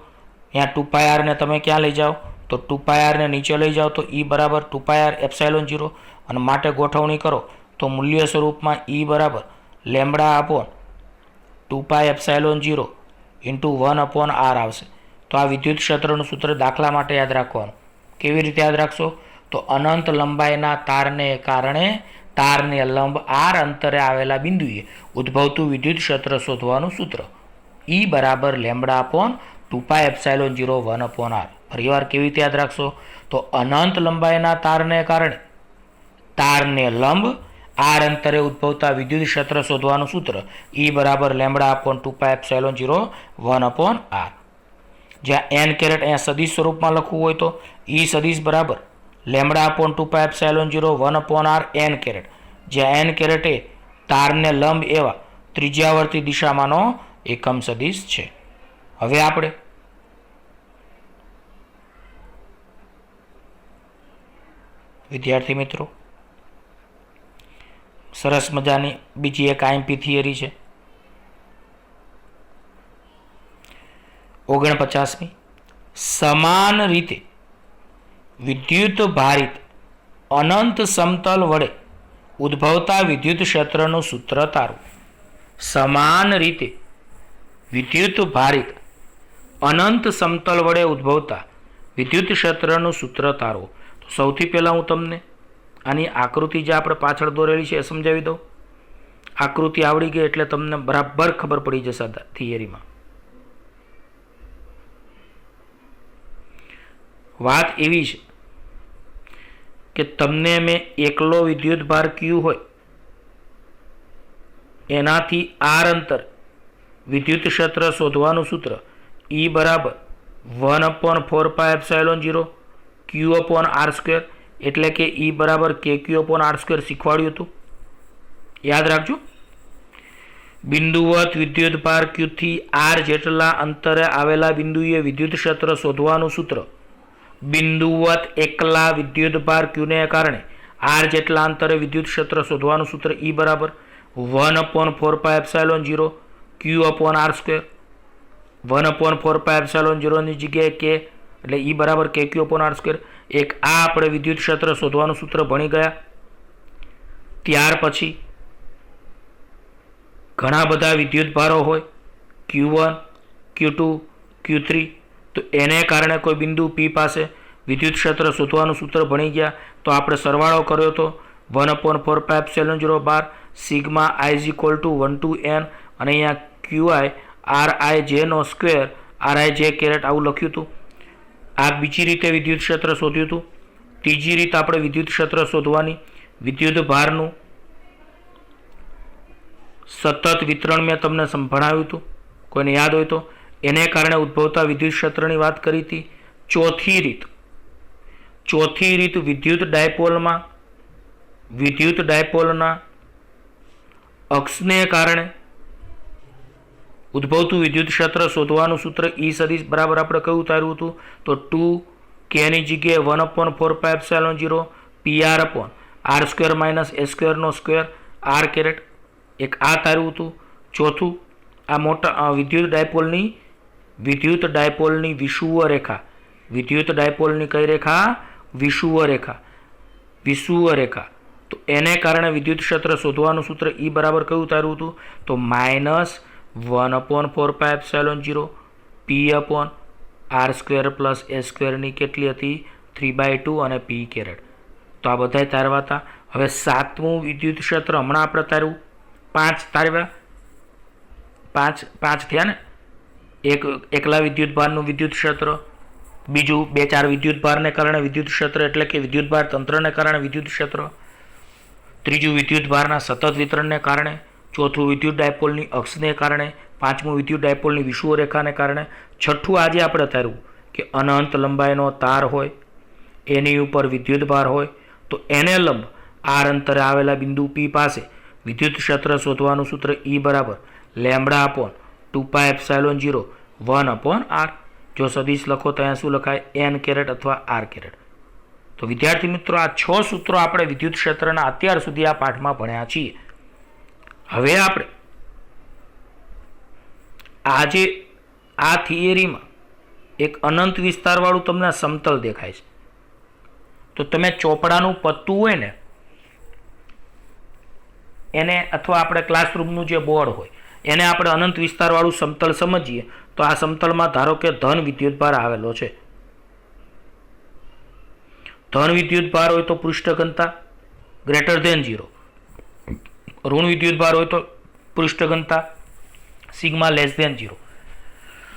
અહીંયા 2πr ને તમે ક્યાં લઈ જાઓ, તો 2πr ને નીચે લઈ જાઓ તો E બરાબર 2πr એપ્સાઇલોન 0, અને માટે ગોઠવણી કરો તો મૂલ્ય સ્વરૂપમાં E બરાબર lambda upon 2π epsilon 0 into 1 upon r આવશે. તો આ વિદ્યુત ક્ષેત્રનું સૂત્ર દાખલા માટે યાદ રાખવાનું. કેવી રીતે યાદ રાખશો, તો અનંત લંબાઈના તારને કારણે તારને લંબ r અંતરે આવેલા બિંદુએ ઉદ્ભવતું વિદ્યુત ક્ષેત્ર શોધવાનું સૂત્ર E બરાબર lambda upon 2π epsilon 0 1 upon r. ફરીવાર કેવી રીતે યાદ રાખશો, તો અનંત લંબાઈના તારને કારણે તારને લંબ r અંતરે ઉદ્ભવતા વિદ્યુત ક્ષેત્ર શોધવાનું સૂત્ર E બરાબર lambda upon 2π epsilon 0 1 upon r. જ્યાં n કેરેટ અહીંયા સદિશ સ્વરૂપમાં લખવું હોય તો E સદિશ બરાબર lambda upon 2π epsilon 0 1 upon r n caret, જ્યાં n કેરેટ એ તારને લંબ એવા ત્રિજ્યાવર્તી દિશામાંનો એકમ સદિશ છે. હવે આપણે વિદ્યાર્થી મિત્રો સરસ મજાની બીજી એક આઈએમપી થિયરી છે 49મી. સમાન રીતે વિદ્યુત ભારિત અનંત સમતલ વડે ઉદ્ભવતા વિદ્યુત ક્ષેત્રનું સૂત્ર તારવું. સમાન રીતે વિદ્યુત ભારિત અનંત સમતલ વડે ઉદ્ભવતા વિદ્યુત ક્ષેત્રનું સૂત્ર તારવું. તો સૌથી પહેલાં હું તમને આની આકૃતિ જે આપણે પાછળ દોરેલી છે એ સમજાવી દઉં. આકૃતિ આવડી ગઈ એટલે તમને બરાબર ખબર પડી જશે થિયરીમાં. વાત એવી છે કે તમને મેં એકલો વિદ્યુત ભાર ક્યુ હોય એનાથી r અંતર વિદ્યુત ક્ષેત્ર શોધવાનું સૂત્ર E બરાબર 1 અપોન 4π એપ્સાઇલોન 0 ક્યુ અપોન r સ્ક્વેર, એટલે કે E બરાબર KQ અપોન r સ્ક્વેર શીખવાડ્યું હતું. યાદ રાખજો. બિંદુવત વિદ્યુત ભાર Q થી r જેટલા અંતરે આવેલા બિંદુએ વિદ્યુત ક્ષેત્ર શોધવાનું સૂત્ર બિંદુવત એકલા વિદ્યુત ભાર Q ને કારણે r જેટલા અંતરે વિદ્યુત ક્ષેત્ર શોધવાનું સૂત્ર E બરાબર 1 upon 4π epsilon 0 Q upon r square. 1 upon 4π epsilon 0 ની જગ્યાએ k, એટલે E બરાબર KQ અપોન r સ્ક્વેર. એક આ આપણે વિદ્યુત ક્ષેત્ર શોધવાનું સૂત્ર ભણી ગયા. ત્યાર પછી ઘણા બધા વિદ્યુત ભારો હોય Q1 Q2 Q3, તો એને કારણે કોઈ બિંદુ P પાસે વિદ્યુત ક્ષેત્ર શોધવાનું સૂત્ર ભણી ગયા. તો આપણે સરવાળો કર્યો તો 1 upon 4π epsilon 0 bar sigma I is equal to 1 to n, અને અહીંયા QI RIJ નો સ્ક્વેર RIJ કેરેટ આવું લખ્યું હતું. આ બીજી રીતે વિદ્યુત ક્ષેત્ર શોધ્યું હતું. ત્રીજી રીત આપણે વિદ્યુત ક્ષેત્ર શોધવાની વિદ્યુત ભારનું સતત વિતરણ મેં તમને ભણાવ્યું હતું, કોઈને યાદ હોય તો. એને કારણે ઉદ્ભવતા વિદ્યુત ક્ષેત્રની વાત કરી હતી. ચોથી રીત વિદ્યુત ડાયપોલના અક્ષને કારણે ઉદ્ભવતું વિદ્યુત ક્ષેત્ર શોધવાનું સૂત્ર E સદિશ બરાબર આપણે કયું ઉતાર્યું હતું, તો 2k ની જગ્યાએ 1 upon 4π epsilon 0 PR upon r square minus a square નો સ્ક્વેર r કેરેટ. એક આ તાર્યું હતું. ચોથું આ મોટા વિદ્યુત ડાયપોલની વિષુવ રેખા, વિદ્યુત ડાયપોલની કઈ રેખા? વિષુવ રેખા. તો એને કારણે વિદ્યુત ક્ષેત્ર શોધવાનું સૂત્ર E બરાબર કયું તાર્યું હતું, તો minus 1 upon 4π epsilon 0 p upon r square plus a સ્ક્વેરની કેટલી હતી? 3/2 અને p કેરેટ. તો આ બધા તારવા હતા. હવે સાતમું વિદ્યુત ક્ષેત્ર હમણાં આપણે તાર્યું, 5 તારવ્યા, 5 થયા ને. એક એકલા વિદ્યુત ભારનું વિદ્યુત ક્ષેત્ર, બીજું 2-4 વિદ્યુત ભારને કારણે વિદ્યુત ક્ષેત્ર એટલે કે વિદ્યુત ભાર તંત્રને કારણે વિદ્યુત ક્ષેત્ર, ત્રીજું વિદ્યુત ભારના સતત વિતરણને કારણે, ચોથું વિદ્યુત ડાયપોલની અક્ષને કારણે, પાંચમું વિદ્યુત ડાયપોલની વિષુવરેખાને કારણે, છઠ્ઠું આજે આપણે ધાર્યું કે અનંત લંબાઈનો તાર હોય, એની ઉપર વિદ્યુત ભાર હોય, તો એને લંબ આર અંતરે આવેલા બિંદુ પી પાસે વિદ્યુત ક્ષેત્ર શોધવાનું સૂત્ર E બરાબર લેમ્બડા અપોન 2πε0 1/r. જો સદિશ લખો તો અહીંયા શું લખાય? n કેરેટ અથવા r કેરેટ. તો વિદ્યાર્થી મિત્રો, આ 6 સૂત્રો આપણે વિદ્યુત ક્ષેત્રના અત્યાર સુધી આ પાઠમાં ભણ્યા છીએ. હવે આપણે આજે આ થિયરીમાં એક અનંત વિસ્તારવાળું તમને સમતલ દેખાય છે. તો તમે ચોપડાનું પત્તું હોય ને એને, અથવા આપણે ક્લાસરૂમનું જે બોર્ડ હોય એને આપણે અનંત વિસ્તારવાળું સમતલ સમજીએ તો આ સમતલમાં ધારો કે ધન વિદ્યુતભાર આવેલો છે. ધન વિદ્યુતભાર હોય તો પૃષ્ઠ ઘનતા ગ્રેટર ધેન 0, ઋણ વિદ્યુતભાર હોય તો પૃષ્ઠ ઘનતા સિગ્મા લેસ ધેન 0.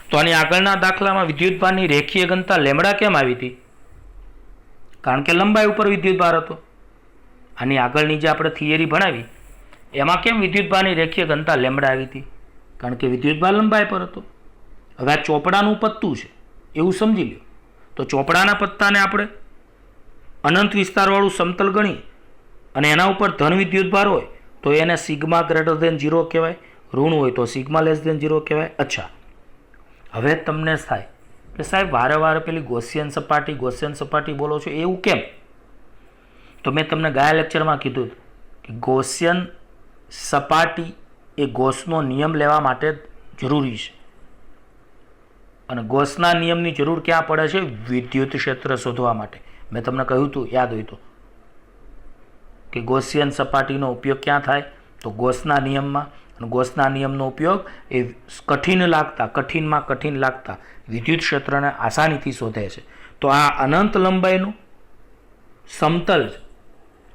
તો આની આગળના દાખલામાં વિદ્યુતભારની રેખીય ઘનતા લેમ્બડા કેમ આવી હતી? કારણ કે લંબાઈ ઉપર વિદ્યુતભાર હતો. આની આગળની જે આપણે થિયરી ભણાવી એમાં કેમ વિદ્યુતભારની રેખીય ઘનતા લેમ્બડા આવી હતી? કારણ કે વિદ્યુતભાર લંબાઈ પર હતો. હવે આ ચોપડાનું પત્તું છે એવું સમજી લો. તો ચોપડાના પત્તાને આપણે અનંત વિસ્તારવાળું સમતલ ગણીએ અને એના ઉપર ધન વિદ્યુતભાર હોય તો એને સિગ્મા ગ્રેટર ધેન 0 કહેવાય, ઋણ હોય તો સિગ્મા લેસ ધેન 0 કહેવાય. અચ્છા, હવે તમને થાય કે સાહેબ વારે વારે પેલી ગૌસિયન સપાટી બોલો છો, એવું કેમ? તો મેં તમને ગયા લેક્ચરમાં કીધું કે ગૌસિયન સપાટી એ ગૌસનો નિયમ લેવા માટે જરૂરી છે. અને ગૌસના નિયમની જરૂર ક્યાં પડે છે? વિદ્યુત ક્ષેત્ર શોધવા માટે. મેં તમને કહ્યું હતું, યાદ હોય તો, કે ગૌસિયન સપાટીનો ઉપયોગ ક્યાં થાય? તો ગૌસના નિયમમાં. અને ગૌસના નિયમનો ઉપયોગ એ કઠિન લાગતા વિદ્યુત ક્ષેત્રને આસાનીથી શોધે છે. તો આ અનંત લંબાઈનું સમતલ છે.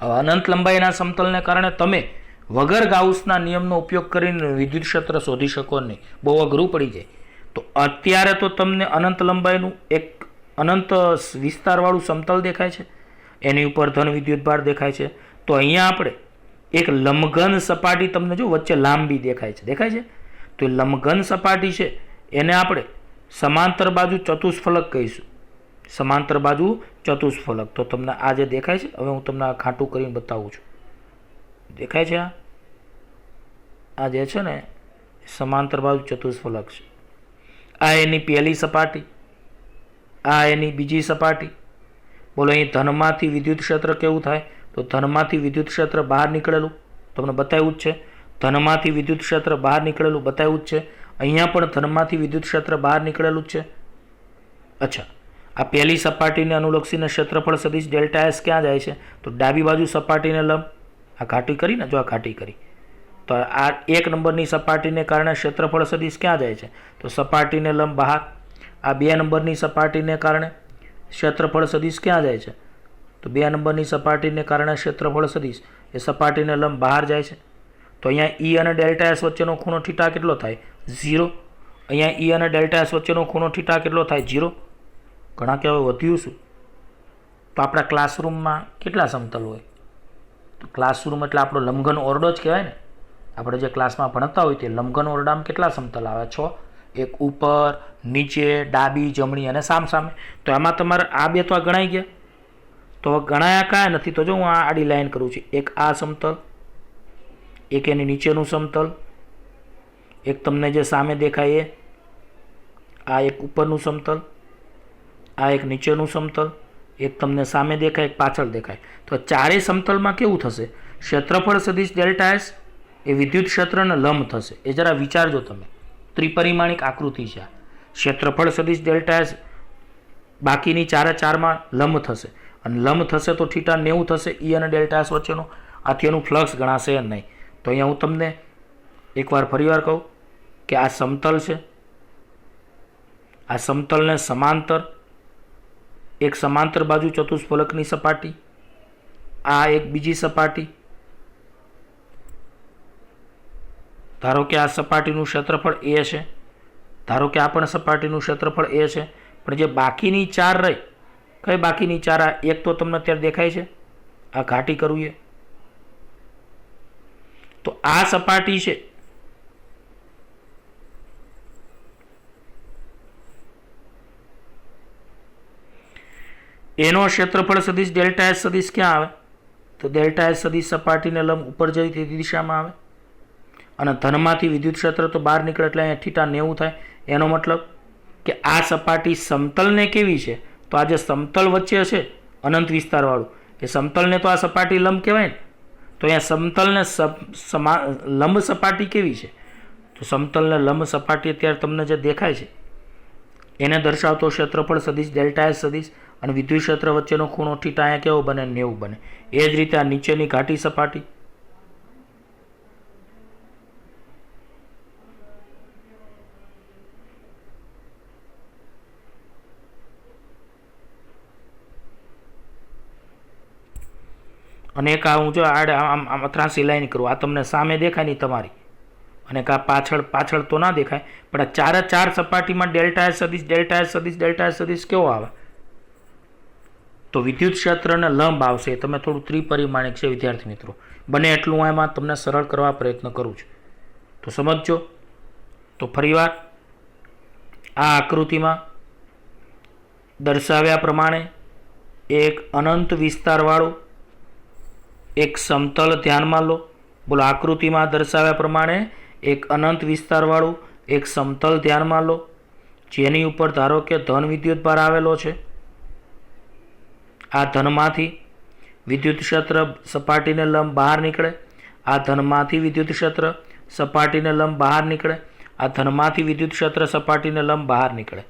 હવે અનંત લંબાઈના સમતલને કારણે તમે વગર ગાઉસના નિયમનો ઉપયોગ કરીને વિદ્યુત ક્ષેત્ર શોધી શકો નહીં, બહુ અઘરું પડી જાય. તો અત્યારે તો તમને અનંત લંબાઈનું એક અનંત વિસ્તારવાળું સમતલ દેખાય છે, એની ઉપર ધન વિદ્યુતભાર દેખાય છે. તો અહીંયા આપણે એક લંબઘન સપાટી તમને જો વચ્ચે લાંબી દેખાય છે. તો એ લંબઘન સપાટી છે એને આપણે સમાંતર બાજુ ચતુષ્ફલક કહીશું. સમાંતર બાજુ ચતુષ્ફલક. તો તમને આ જે દેખાય છે, હવે હું તમને આ ખાટું કરીને બતાવું છું. દેખાય છે આ જે છે ને સમાંતર બાજુ ચતુષ્ફલક છે. આ એની પહેલી સપાટી, આ એની બીજી સપાટી. બોલો અહીં ધનમાંથી વિદ્યુત ક્ષેત્ર કેવું થાય? તો ધનમાંથી વિદ્યુત ક્ષેત્ર બહાર નીકળેલું તમને બતાવ્યું જ છે. ધનમાંથી વિદ્યુત ક્ષેત્ર બહાર નીકળેલું બતાવ્યું જ છે. અહીંયા પણ ધનમાંથી વિદ્યુત ક્ષેત્ર બહાર નીકળેલું જ છે. અચ્છા, આ પહેલી સપાટીને અનુલક્ષીને ક્ષેત્રફળ સદિશ ડેલ્ટા એસ ક્યાં જાય છે? તો ડાબી બાજુ સપાટીને લંબ. આ ઘાટી કરીને, જો આ ઘાટી કરી, તો આ 1 નંબરની સપાટીને કારણે ક્ષેત્રફળ સદિશ ક્યાં જાય છે? તો સપાટીને લંબ બહાર. આ 2 નંબરની સપાટીને કારણે ક્ષેત્રફળ સદિશ ક્યાં જાય છે? તો 2 નંબરની સપાટીને કારણે ક્ષેત્રફળ સદિશ એ સપાટીને લંબ બહાર જાય છે. તો અહીંયા E અને ડેલ્ટા એસ વચ્ચેનો ખૂણો થીટા કેટલો થાય? 0. અહીંયા E અને ડેલ્ટા એસ વચ્ચેનો ખૂણો થીટા કેટલો થાય? 0. ઘણા કહેવાય વધ્યું શું? તો આપણા ક્લાસરૂમમાં કેટલા સમતલ હોય? તો ક્લાસરૂમ એટલે આપણો લંબઘન ઓરડો જ કહેવાય ને. આપણે જે ક્લાસમાં ભણતા હોય તે લંબઘન ઓરડામાં કેટલા સમતલ આવે? 6. એક ઉપર, નીચે, ડાબી, જમણી અને સામસામે. તો એમાં તમારે આ બે તો આ ગણાઈ ગયા. તો ગણાયા કાંઈ નથી. તો જો હું આ આડી લાઈન કરું છું, એક આ સમતલ, એક એની નીચેનું સમતલ, એક તમને જે સામે દેખાય એ, આ એક ઉપરનું સમતલ, આ એક નીચેનું સમતલ, એક તમને સામે દેખાય, એક પાછળ દેખાય. તો ચારેય સમતલમાં કેવું થશે? ક્ષેત્રફળ સદિશ ડેલ્ટા એસ એ વિદ્યુત ક્ષેત્રને લંબ થશે. એ જરા વિચારજો તમે. ત્રિપરિમાણિક આકૃતિ છે આ. ક્ષેત્રફળ સદિશ ડેલ્ટા એસ બાકીની 4માં લંબ થશે. અને લંબ થશે તો થીટા 90 થશે E અને ડેલ્ટા એસ વચ્ચેનો. આથી એનું ફ્લક્સ ગણાશે નહીં. તો અહીંયા હું તમને એકવાર ફરીવાર કહું કે આ સમતલ છે. આ સમતલને સમાંતર એક સમાંતર બાજુ ચતુષ્ફલકની સપાટી, આ એક બીજી સપાટી. ધારો કે આ સપાટીનું ક્ષેત્રફળ A છે, ધારો કે આ પણ સપાટીનું ક્ષેત્રફળ A છે. પણ જે બાકીની 4 રહી, કઈ બાકીની 4? આ એક તો તમને અત્યારે દેખાય છે, આ ઘાટી કરવું એ. તો આ સપાટી છે એનો ક્ષેત્રફળ સદિશ ડેલ્ટા એસ સદિશ ક્યાં આવે? તો ડેલ્ટા એસ સદિશ સપાટીને લંબ ઉપર જઈ તે દિશામાં આવે. અને ધનમાંથી વિદ્યુત ક્ષેત્ર તો બહાર નીકળે એટલે અહીંયા થીટા 90 થાય. એનો મતલબ કે આ સપાટી સમતલને કેવી છે? તો આ જે સમતલ વચ્ચે છે અનંત વિસ્તારવાળું, એ સમતલને તો આ સપાટી લંબ કહેવાય ને. તો અહીંયા સમતલને લંબ સપાટી કેવી છે? તો સમતલને લંબ સપાટી અત્યારે તમને જે દેખાય છે એને દર્શાવતો ક્ષેત્રફળ સદિશ ડેલ્ટા એસ સદિશ અને વિદ્યુત ક્ષેત્ર વચ્ચેનો ખૂણો થીટા અહીંયા કેવો બને? 90 બને. એ જ રીતે આ નીચેની ઘાટી સપાટી, અને એક આ હું જો આમ ત્રાસી લાઈન કરું, આ તમને સામે દેખાય નહીં તમારી, અને કા પાછળ તો ના દેખાય, પણ આ ચાર સપાટીમાં ડેલ્ટા એસ સદિશ ડેલ્ટા એસ સદિશ ડેલ્ટા એસ સદિશ કેવો આવે? તો વિદ્યુત ક્ષેત્રને લંબ આવશે. તમે થોડું ત્રિપરિમાણિક છે વિદ્યાર્થી મિત્રો, બને એટલું હું એમાં તમને સરળ કરવા પ્રયત્ન કરું છું, તો સમજજો. તો ફરીવાર આ આકૃતિમાં દર્શાવ્યા પ્રમાણે એક અનંત વિસ્તારવાળું એક સમતલ ધ્યાનમાં લો. બોલો, આકૃતિમાં દર્શાવ્યા પ્રમાણે એક અનંત વિસ્તારવાળું એક સમતલ ધ્યાનમાં લો, જેની ઉપર ધારો કે ધન વિદ્યુત ભાર આવેલો છે. આ ધનમાંથી વિદ્યુત ક્ષેત્ર સપાટીને લંબ બહાર નીકળે. આ ધનમાંથી વિદ્યુત ક્ષેત્ર સપાટીને લંબ બહાર નીકળે. આ ધનમાંથી વિદ્યુત ક્ષેત્ર સપાટીને લંબ બહાર નીકળે.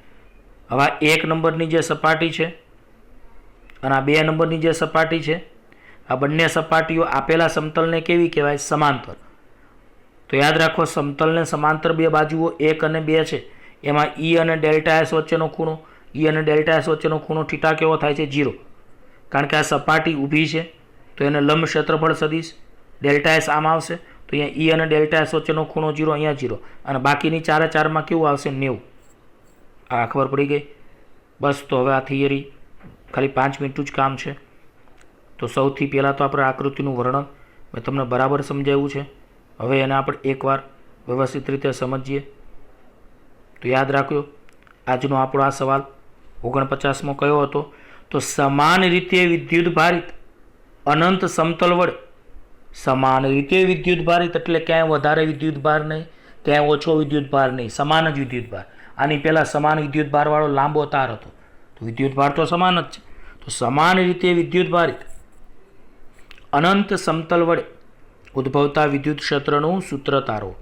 હવે આ 1 નંબરની જે સપાટી છે અને આ 2 નંબરની જે સપાટી છે, આ બંને સપાટીઓ આપેલા સમતલને કેવી કહેવાય? સમાંતર. તો યાદ રાખો, સમતલને સમાંતર બે બાજુઓ 1 અને 2 છે. એમાં E અને ડેલ્ટા એસ વચ્ચેનો ખૂણો, E અને ડેલ્ટા એસ વચ્ચેનો ખૂણો થીટા કેવો થાય છે? 0. કારણ કે આ સપાટી ઊભી છે તો એને લંબ ક્ષેત્રફળ સદિશ ડેલ્ટા એસ આમ આવશે. તો અહીંયા E અને ડેલ્ટા એસ વચ્ચેનો ખૂણો 0, અહીંયા 0, અને બાકીની 4 કેવું આવશે? 90. આ ખબર પડી ગઈ? બસ. તો હવે આ થિયરી ખાલી 5 મિનિટનું જ કામ છે. તો સૌથી પહેલાં તો આપણે આકૃતિનું વર્ણન મેં તમને બરાબર સમજાવ્યું છે. હવે એને આપણે એકવાર વ્યવસ્થિત રીતે સમજીએ. તો યાદ રાખ્યો, આજનો આપણો આ સવાલ 49મો કયો હતો? તો સમાન રીતે વિદ્યુત ભારિત અનંત સમતલ વડે, સમાન રીતે વિદ્યુત ભારિત એટલે ક્યાંય વધારે વિદ્યુત ભાર નહીં, ક્યાંય ઓછો વિદ્યુત ભાર નહીં, સમાન જ વિદ્યુત ભાર. આની પહેલાં સમાન વિદ્યુત ભારવાળો લાંબો તાર હતો, તો વિદ્યુત ભાર તો સમાન જ છે. તો સમાન રીતે વિદ્યુત ભારિત અનંત સમતલ વડે ઉદ્ભવતા વિદ્યુત ક્ષેત્રનું સૂત્ર તારો.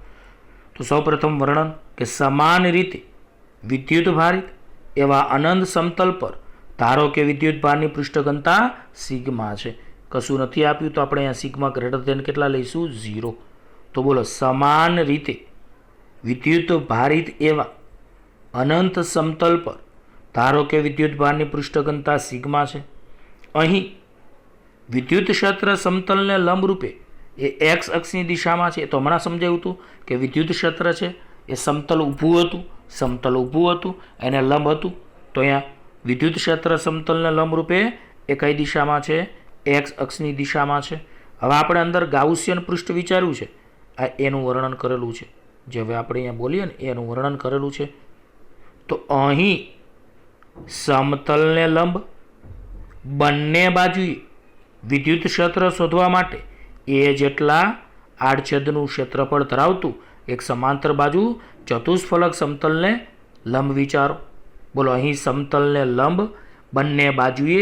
તો સૌપ્રથમ વર્ણન કે સમાન રીતે વિદ્યુત ભારિત એવા અનંત સમતલ પર ધારો કે વિદ્યુત ભારની પૃષ્ઠ ઘનતા સિગ્મા છે. કશું નથી આપ્યું તો આપણે અહીંયા સિગ્મા ગ્રેટર ધેન કેટલા લઈશું? 0. તો બોલો, સમાન રીતે વિદ્યુત ભારિત એવા અનંત સમતલ પર ધારો કે વિદ્યુત ભારની પૃષ્ઠ ઘનતા સિગ્મા છે. અહીં વિદ્યુત ક્ષેત્ર સમતલને લંબરૂપે એ એક્સ અક્ષની દિશામાં છે. તો હમણાં સમજાવ્યું હતું કે વિદ્યુત ક્ષેત્ર છે એ સમતલ ઊભું હતું, એને લંબ હતું. તો અહીંયા વિદ્યુત ક્ષેત્ર સમતલને લંબરૂપે એ કઈ દિશામાં છે? એક્સ અક્ષની દિશામાં છે. હવે આપણે અંદર ગાઉસિયન પૃષ્ઠ વિચાર્યું છે, આ એનું વર્ણન કરેલું છે. જે હવે આપણે અહીંયા બોલીએ ને એનું વર્ણન કરેલું છે. તો અહીં સમતલને લંબ બંને બાજુએ વિદ્યુત ક્ષેત્ર શોધવા માટે એ જેટલા આડછેદનું ક્ષેત્રફળ ધરાવતું એક સમાંતર બાજુ ચતુષ્ફલક સમતલને લંબ વિચારો. બોલો, અહીં સમતલને લંબ બંને બાજુએ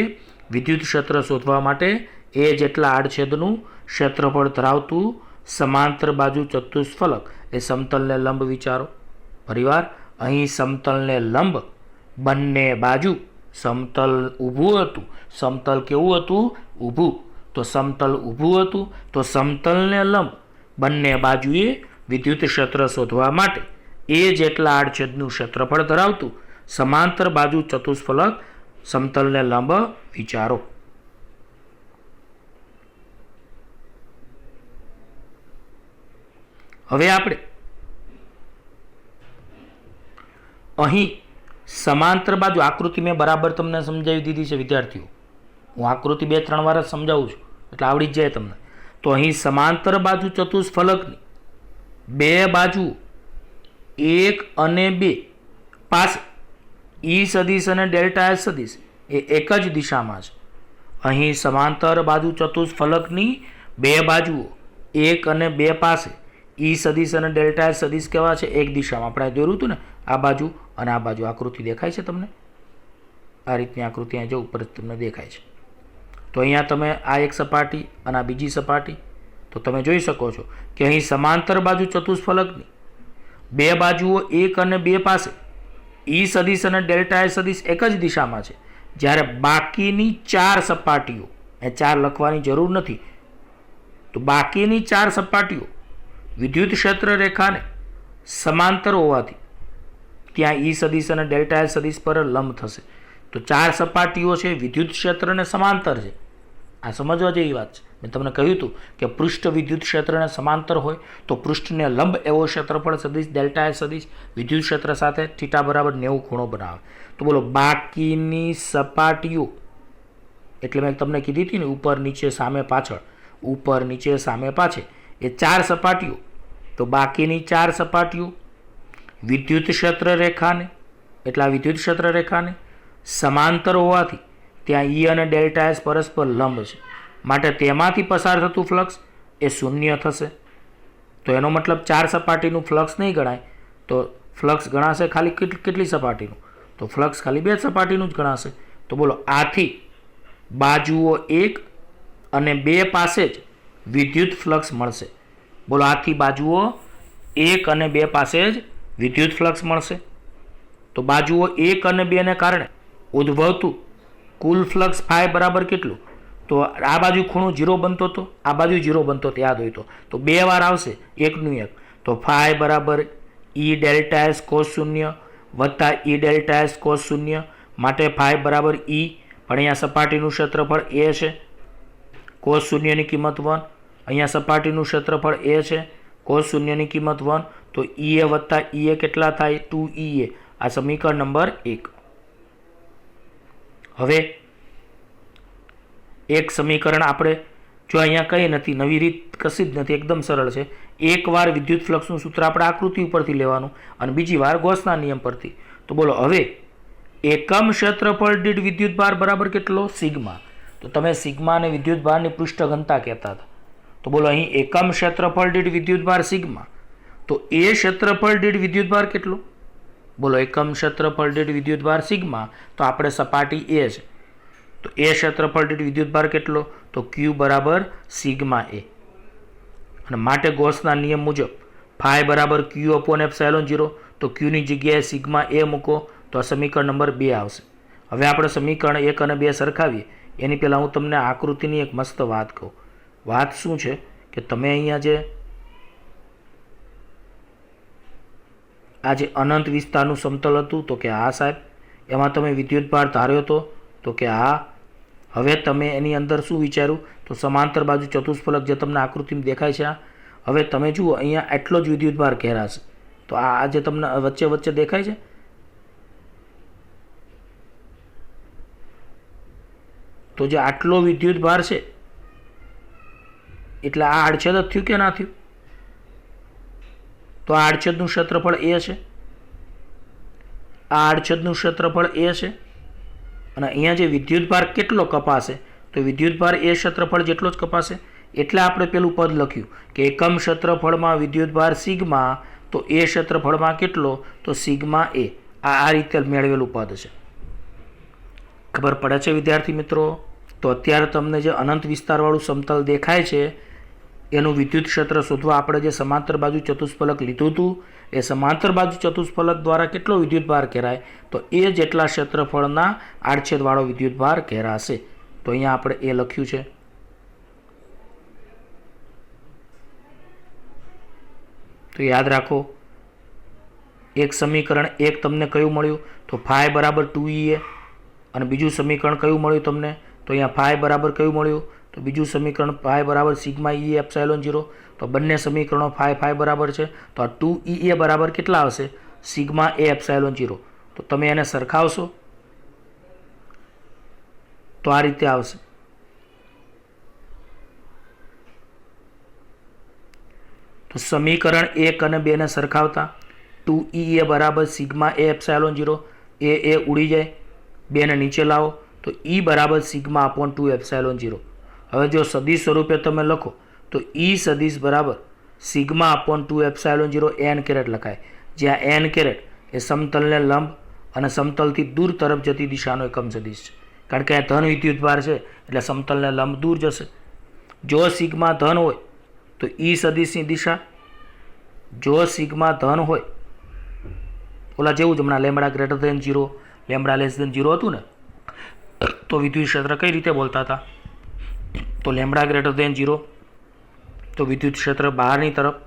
વિદ્યુત ક્ષેત્ર શોધવા માટે એ જેટલા આડછેદનું ક્ષેત્રફળ ધરાવતું સમાંતર બાજુ ચતુષ્ફલક એ સમતલને લંબ વિચારો. ફરીવાર, અહીં સમતલને લંબ બંને બાજુ, સમતલ ઊભું હતું, સમતલ કેવું હતું? ઊભું. તો સમતલ ઊભું હતું તો સમતલને લંબ બંને બાજુએ વિદ્યુત ક્ષેત્ર શોધવા માટે એ જેટલા આડછેદનું ક્ષેત્રફળ ધરાવતું સમાંતર બાજુ ચતુષ્ફલક સમતલને લંબ વિચારો. હવે આપણે અહીં સમાંતર બાજુ આકૃતિ મેં બરાબર તમને સમજાવી દીધી છે વિદ્યાર્થીઓ. હું આકૃતિ 2-3 વાર જ સમજાવું છું એટલે આવડી જ જાય તમને. તો અહીં સમાંતર બાજુ ચતુષ્ફલકની બે બાજુ 1 અને 2 પાસે ઈ સદિશ અને ડેલ્ટા એસ સદિશ એ એક જ દિશામાં છે. અહીં સમાંતર બાજુ ચતુષ્ફલકની બે બાજુઓ 1 અને 2 પાસે ઈ સદિશ અને ડેલ્ટા એસ સદિશ કેવા છે? એક દિશામાં. આપણે દોર્યું હતું ને, આ બાજુ અને આ બાજુ. આકૃતિ દેખાય છે તમને? આ રીતની આકૃતિ અહીં જો ઉપર તમને દેખાય છે. તો અહીંયા તમે આ એક સપાટી અને આ બીજી સપાટી, તો તમે જોઈ શકો છો કે અહીં સમાંતર બાજુ ચતુષ્ફલકની બે બાજુઓ 1 અને 2 પાસે ઈ સદિશ અને ડેલ્ટા એસ સદિશ એક જ દિશામાં છે. જ્યારે બાકીની 4 સપાટીઓ, એ 4 લખવાની જરૂર નથી, તો બાકીની 4 સપાટીઓ વિદ્યુત ક્ષેત્ર રેખાને સમાંતર હોવાથી ત્યાં ઈ સદિશ અને ડેલ્ટા એસ સદિશ પર લંબ થશે. તો 4 સપાટીઓ છે વિદ્યુત ક્ષેત્રને સમાંતર છે. આ સમજવા જેવી વાત છે. મેં તમને કહ્યું હતું કે પૃષ્ઠ વિદ્યુત ક્ષેત્રને સમાંતર હોય તો પૃષ્ઠને લંબ એવો ક્ષેત્રફળ સદિશ ડેલ્ટા એસ સદિશ વિદ્યુત ક્ષેત્ર સાથે θ બરાબર 90 ખૂણો બનાવે. તો બોલો, બાકીની સપાટીઓ એટલે મેં તમને કીધી હતી ને, ઉપર નીચે સામે પાછળ, ઉપર નીચે સામે પાછળ, એ 4 સપાટીઓ. તો બાકીની 4 સપાટીઓ વિદ્યુત ક્ષેત્ર રેખાને, એટલે આ વિદ્યુત ક્ષેત્ર રેખાને સમાંતર હોવાથી ત્યાં ઈ અને ડેલ્ટા એસ પરસ્પર લંબ છે. માટે તેમાંથી પસાર થતું ફ્લક્સ એ શૂન્ય થશે. તો એનો મતલબ 4 સપાટીનું ફ્લક્સ નહીં ગણાય, તો ફ્લક્સ ગણાશે ખાલી કેટલી સપાટીનું? તો ફ્લક્સ ખાલી 2 સપાટીનું જ ગણાશે. તો બોલો, આથી બાજુઓ 1 અને 2 પાસે જ વિદ્યુત ફ્લક્સ મળશે. બોલો, આથી બાજુઓ 1 અને 2 પાસે જ વિદ્યુત ફ્લક્સ મળશે. તો બાજુઓ 1 અને 2 ને કારણે ઉદ્ભવતું કુલ ફ્લક્સ ફાઈ બરાબર કેટલું? તો આ બાજુ ખૂણો 0 બનતો હતો, આ બાજુ 0 બનતો હતો, યાદ હોય તો 2 વાર આવશે 1 નું 1. તો ફાઈ બરાબર ઈ ડેલ્ટા એસ કોસ 0 વત્તા ઈ ડેલ્ટા એસ કોસ 0. માટે ફાઈ બરાબર ઈ, પણ અહીંયા સપાટીનું ક્ષેત્રફળ એ છે, કોસ 0 ની કિંમત 1. અહીંયા સપાટીનું ક્ષેત્રફળ એ છે, કોસ 0 ની કિંમત 1. તો ઈ એ વત્તા ઈ એ કેટલા થાય? 2EA. આ સમીકરણ નંબર 1. હવે એક સમીકરણ આપણે જો અહીંયા કંઈ નથી, નવી રીત કશી જ નથી, એકદમ સરળ છે. એકવાર વિદ્યુત ફ્લક્સનું સૂત્ર આપણે આકૃતિ ઉપરથી લેવાનું અને બીજી વાર ગોસના નિયમ પરથી. તો બોલો, હવે એકમ ક્ષેત્રફળ દીઠ વિદ્યુત ભાર બરાબર કેટલો? સિગ્મા. તો તમે સિગ્મા અને વિદ્યુત ભારની પૃષ્ઠ ઘનતા કહેતા હતા. તો બોલો, અહીં એકમ ક્ષેત્રફળ દીઠ વિદ્યુત ભાર સિગ્મા. તો એ ક્ષેત્રફળ દીઠ વિદ્યુત ભાર કેટલો? બોલો, એકમ ક્ષેત્રફળ દીઠ વિદ્યુત ભાર સિગ્મા. તો આપણે સપાટી એ છે, તો એ ક્ષેત્રફળ દીઠ વિદ્યુત ભાર કેટલો? તો Q બરાબર સિગ્મા એ. અને માટે ગોસના નિયમ મુજબ ફાઈ બરાબર Q અપોન એપ્સાયલોન 0. તો Q ની જગ્યાએ સિગ્મા એ મૂકો તો આ સમીકરણ નંબર 2 આવશે. હવે આપણે સમીકરણ 1 અને 2 સરખાવીએ એની પહેલાં હું તમને આકૃતિની એક મસ્ત વાત કહું. વાત શું છે કે તમે અહીંયા જે અનંત વિસ્તારનું સમતલ હતું, તો કે આ સાહેબ, એમાં તમે વિદ્યુત ભાર ધાર્યો હતો, તો કે આ. હવે તમે એની અંદર શું વિચાર્યું? તો સમાંતર બાજુ ચતુષ્ફલક જે તમને આકૃતિમાં દેખાય છે આ. હવે તમે જુઓ, અહીંયા આટલો જ વિદ્યુત ભાર ઘેરાશે. તો આ જે તમને વચ્ચે વચ્ચે દેખાય છે, તો જે આટલો વિદ્યુત ભાર છે એટલે આ આડછેદ જ થયું કે ના થયું? તો આ આડછેદનું ક્ષેત્રફળ એ છે, આ આડછેદનું ક્ષેત્રફળ એ છે. અને અહીંયા જે વિદ્યુત ભાર કેટલો કપાશે? તો વિદ્યુત ભાર એ ક્ષેત્રફળ જેટલો જ કપાશે. એટલે આપણે પેલું પદ લખ્યું કે એકમ ક્ષેત્રફળમાં વિદ્યુત ભાર સિગ્મા, તો એ ક્ષેત્રફળમાં કેટલો? તો સિગ્મા એ. આ રીતે મેળવેલું પદ છે. ખબર પડે છે વિદ્યાર્થી મિત્રો? તો અત્યારે તમને જે અનંત વિસ્તારવાળું સમતલ દેખાય છે એનું વિદ્યુત ક્ષેત્ર શોધવા આપણે જે સમાંતર બાજુ ચતુષ્ફલક લીધું હતું, એ સમાંતર બાજુ ચતુષ્ફલક દ્વારા કેટલો વિદ્યુત ભાર ઘેરાય? તો એ જેટલા ક્ષેત્રફળના આડછેદવાળો વિદ્યુત ભાર ઘેરાશે. તો અહીંયા આપણે એ લખ્યું છે. તો યાદ રાખો, એક સમીકરણ 1 તમને કયું મળ્યું? તો ફાઈ બરાબર 2EA. અને બીજું સમીકરણ કયું મળ્યું તમને? તો અહીંયા ફાઈ બરાબર કયું મળ્યું? તો બીજું સમીકરણ ફાઈ બરાબર સિગ્મા E એપ્સાયલોન 0. તો બંને સમીકરણો ફાઈ બરાબર છે. તો આ 2EA બરાબર કેટલા આવશે? સિગ્મા એ એપ્સાયલોન 0. તો તમે એને સરખાવશો તો આ રીતે આવશે. તો સમીકરણ 1 અને 2 ને સરખાવતા 2E બરાબર સિગ્મા એ એપ્સાયલોન 0, એ ઉડી જાય, 2 ને નીચે લાવો તો E બરાબર સિગ્મા અપોન 2 એપ્સાયલોન 0. હવે જો સદિશ સ્વરૂપે તમે લખો તો E સદિશ બરાબર sigma upon 2 epsilon 0 n caret લખાય, જ્યાં n કેરેટ એ સમતલને લંબ અને સમતલથી દૂર તરફ જતી દિશાનો એકમ સદિશ છે, કારણ કે આ ધન વિદ્યુતભાર છે એટલે સમતલને લંબ દૂર જશે. જો સિગ્મા ધન હોય તો E સદિશની દિશા, જો સિગ્મા ધન હોય ઓલા જેવું જ હમણાં lambda greater than 0 lambda less than 0 હતું ને, તો વિદ્યુત ક્ષેત્ર કઈ રીતે બોલતા હતા, તો લેમ્બડા ગ્રેટર ધેન 0 તો વિદ્યુત ક્ષેત્ર બહારની તરફ,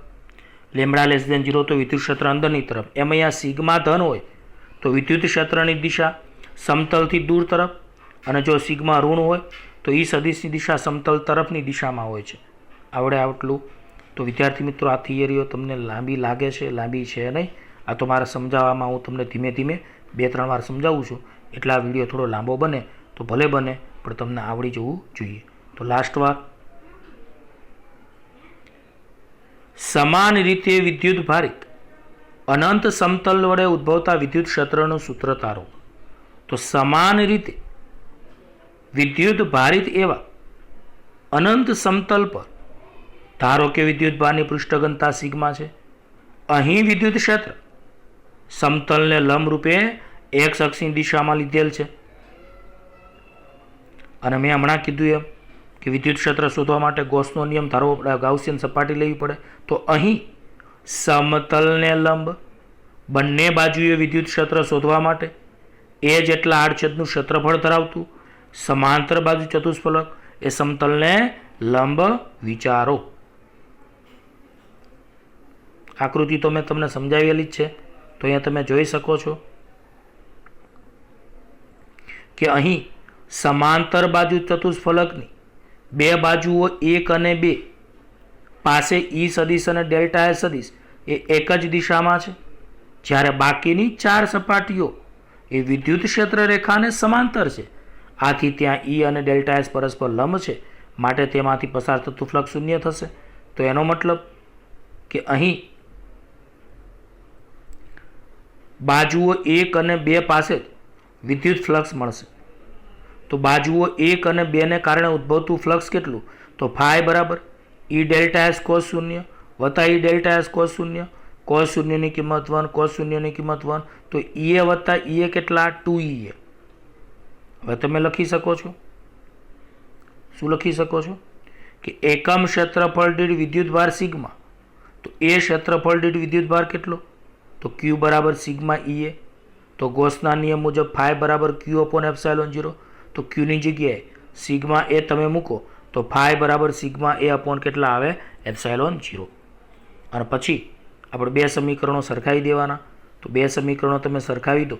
લેમ્બડા લેસ ધેન 0 તો વિદ્યુત ક્ષેત્ર અંદરની તરફ. એમ અહીંયા સિગ્મા ધન હોય તો વિદ્યુત ક્ષેત્રની દિશા સમતલથી દૂર તરફ, અને જો સિગ્મા ઋણ હોય તો એ સદિશની દિશા સમતલ તરફની દિશામાં હોય છે. આવડે આટલું. તો વિદ્યાર્થી મિત્રો, આ થિયરીઓ તમને લાંબી લાગે છે, લાંબી છે નહીં. આ તો મારા સમજાવવામાં હું તમને ધીમે ધીમે 2-3 વાર સમજાવું છું, એટલે આ વિડીયો થોડો લાંબો બને તો ભલે બને, પણ તમને આવડી જવું જોઈએ. તો લાસ્ટ વાર, સમાન રીતે વિદ્યુત ભારિત અનંત સમતલ વડે ઉદ્ભવતા વિદ્યુત ક્ષેત્રનું સૂત્ર તારો. તો સમાન રીતે વિદ્યુત ભારિત એવા અનંત સમતલ પર ધારો કે વિદ્યુત ભારની પૃષ્ઠ સિગ્મા છે. અહીં વિદ્યુત ક્ષેત્ર સમતલને લંબ રૂપે x અક્ષની દિશામાં લીધેલ છે, અને મેં હમણાં કીધું એમ કે વિદ્યુત ક્ષેત્ર શોધવા માટે ગૌસનો નિયમ ધારો ગાઉસિયન સપાટી લેવી પડે. તો અહીં સમતલને લંબ બંને બાજુએ વિદ્યુત ક્ષેત્ર શોધવા માટે એ જેટલા આડછેદનું ક્ષેત્રફળ ધરાવતું સમાંતર બાજુ ચતુષ્ફલક એ સમતલને લંબ વિચારો. આકૃતિ તો મેં તમને સમજાવેલી જ છે, તો અહીંયા તમે જોઈ શકો છો કે અહીં સમાંતર બાજુ ચતુષ્ફલકની બે બાજુઓ 1 અને 2 પાસે E સદિશ અને ડેલ્ટા S સદિશ એ એક જ દિશામાં છે, જ્યારે બાકીની 4 સપાટીઓ એ વિદ્યુત ક્ષેત્ર રેખાને સમાંતર છે. આથી ત્યાં E અને ડેલ્ટા S પરસ્પર લંબ છે, માટે તેમાંથી પસાર થતું ફ્લક્સ શૂન્ય થશે. તો એનો મતલબ કે અહીં બાજુઓ 1 અને 2 પાસે જ વિદ્યુત ફ્લક્સ મળશે. તો બાજુઓ 1 અને 2 ને કારણે ઉદ્ભવતું ફ્લક્સ કેટલું, તો ફાઈ બરાબર E ડેલ્ટા S કોસ 0 વત્તા E delta S cos 0, cos 0 ની કિંમત 1, કોસ 0 ની કિંમત 1, તો EA વત્તા EA કેટલા, 2EA. હવે તમે લખી શકો છો, શું લખી શકો છો કે એકમ ક્ષેત્રફળ દીઠ વિદ્યુતભાર સિગ્મા, તો એ ક્ષેત્રફળ દીઠ વિદ્યુતભાર કેટલો, તો Q બરાબર સિગ્મા EA. તો ગૌસના નિયમ મુજબ ફાઈ બરાબર Q અપોન એપ્સાયલોન 0, તો Q ની જગ્યાએ સિગ્મા એ તમે મૂકો તો ફાઈ બરાબર સિગ્મા એ અપોન કેટલા આવે, એપ્સાયલોન 0. અને પછી આપણે 2 સમીકરણો સરખાવી દેવાના. તો 2 સમીકરણો તમે સરખાવી દો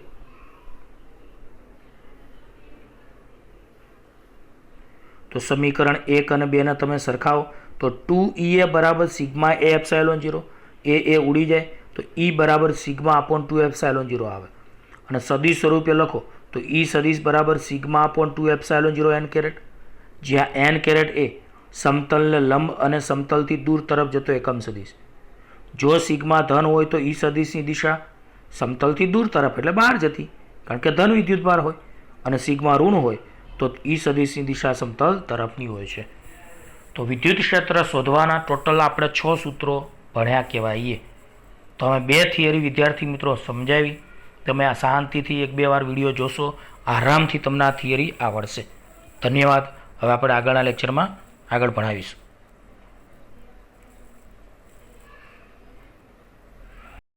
તો સમીકરણ 1 અને 2 ને તમે સરખાવો તો 2EA બરાબર સિગ્મા એ એપ્સાયલોન 0, એ ઉડી જાય તો E બરાબર સિગ્મા અપોન 2 એપ્સાયલોન 0 આવે. અને સદિશ સ્વરૂપે લખો તો E સદિશ બરાબર sigma upon 2 epsilon 0 n caret, જ્યાં n કેરેટ એ સમતલને લંબ અને સમતલથી દૂર તરફ જતો એકમ સદિશ. જો સિગ્મા ધન હોય તો E સદિશની દિશા સમતલથી દૂર તરફ એટલે બહાર જતી, કારણ કે ધન વિદ્યુતભાર હોય, અને સિગ્મા ઋણ હોય તો E સદિશની દિશા સમતલ તરફની હોય છે. તો વિદ્યુત ક્ષેત્ર શોધવાના ટોટલ આપણે 6 સૂત્રો ભણ્યા કહેવાય. તો અમે 2 થિયરી વિદ્યાર્થી મિત્રો સમજાવી. તમે આ શાંતિથી 1-2 વાર વિડીયો જોશો, આરામથી તમને આ થિયરી આવડશે. ધન્યવાદ. હવે આપણે આગળના લેક્ચરમાં આગળ ભણાવીશું.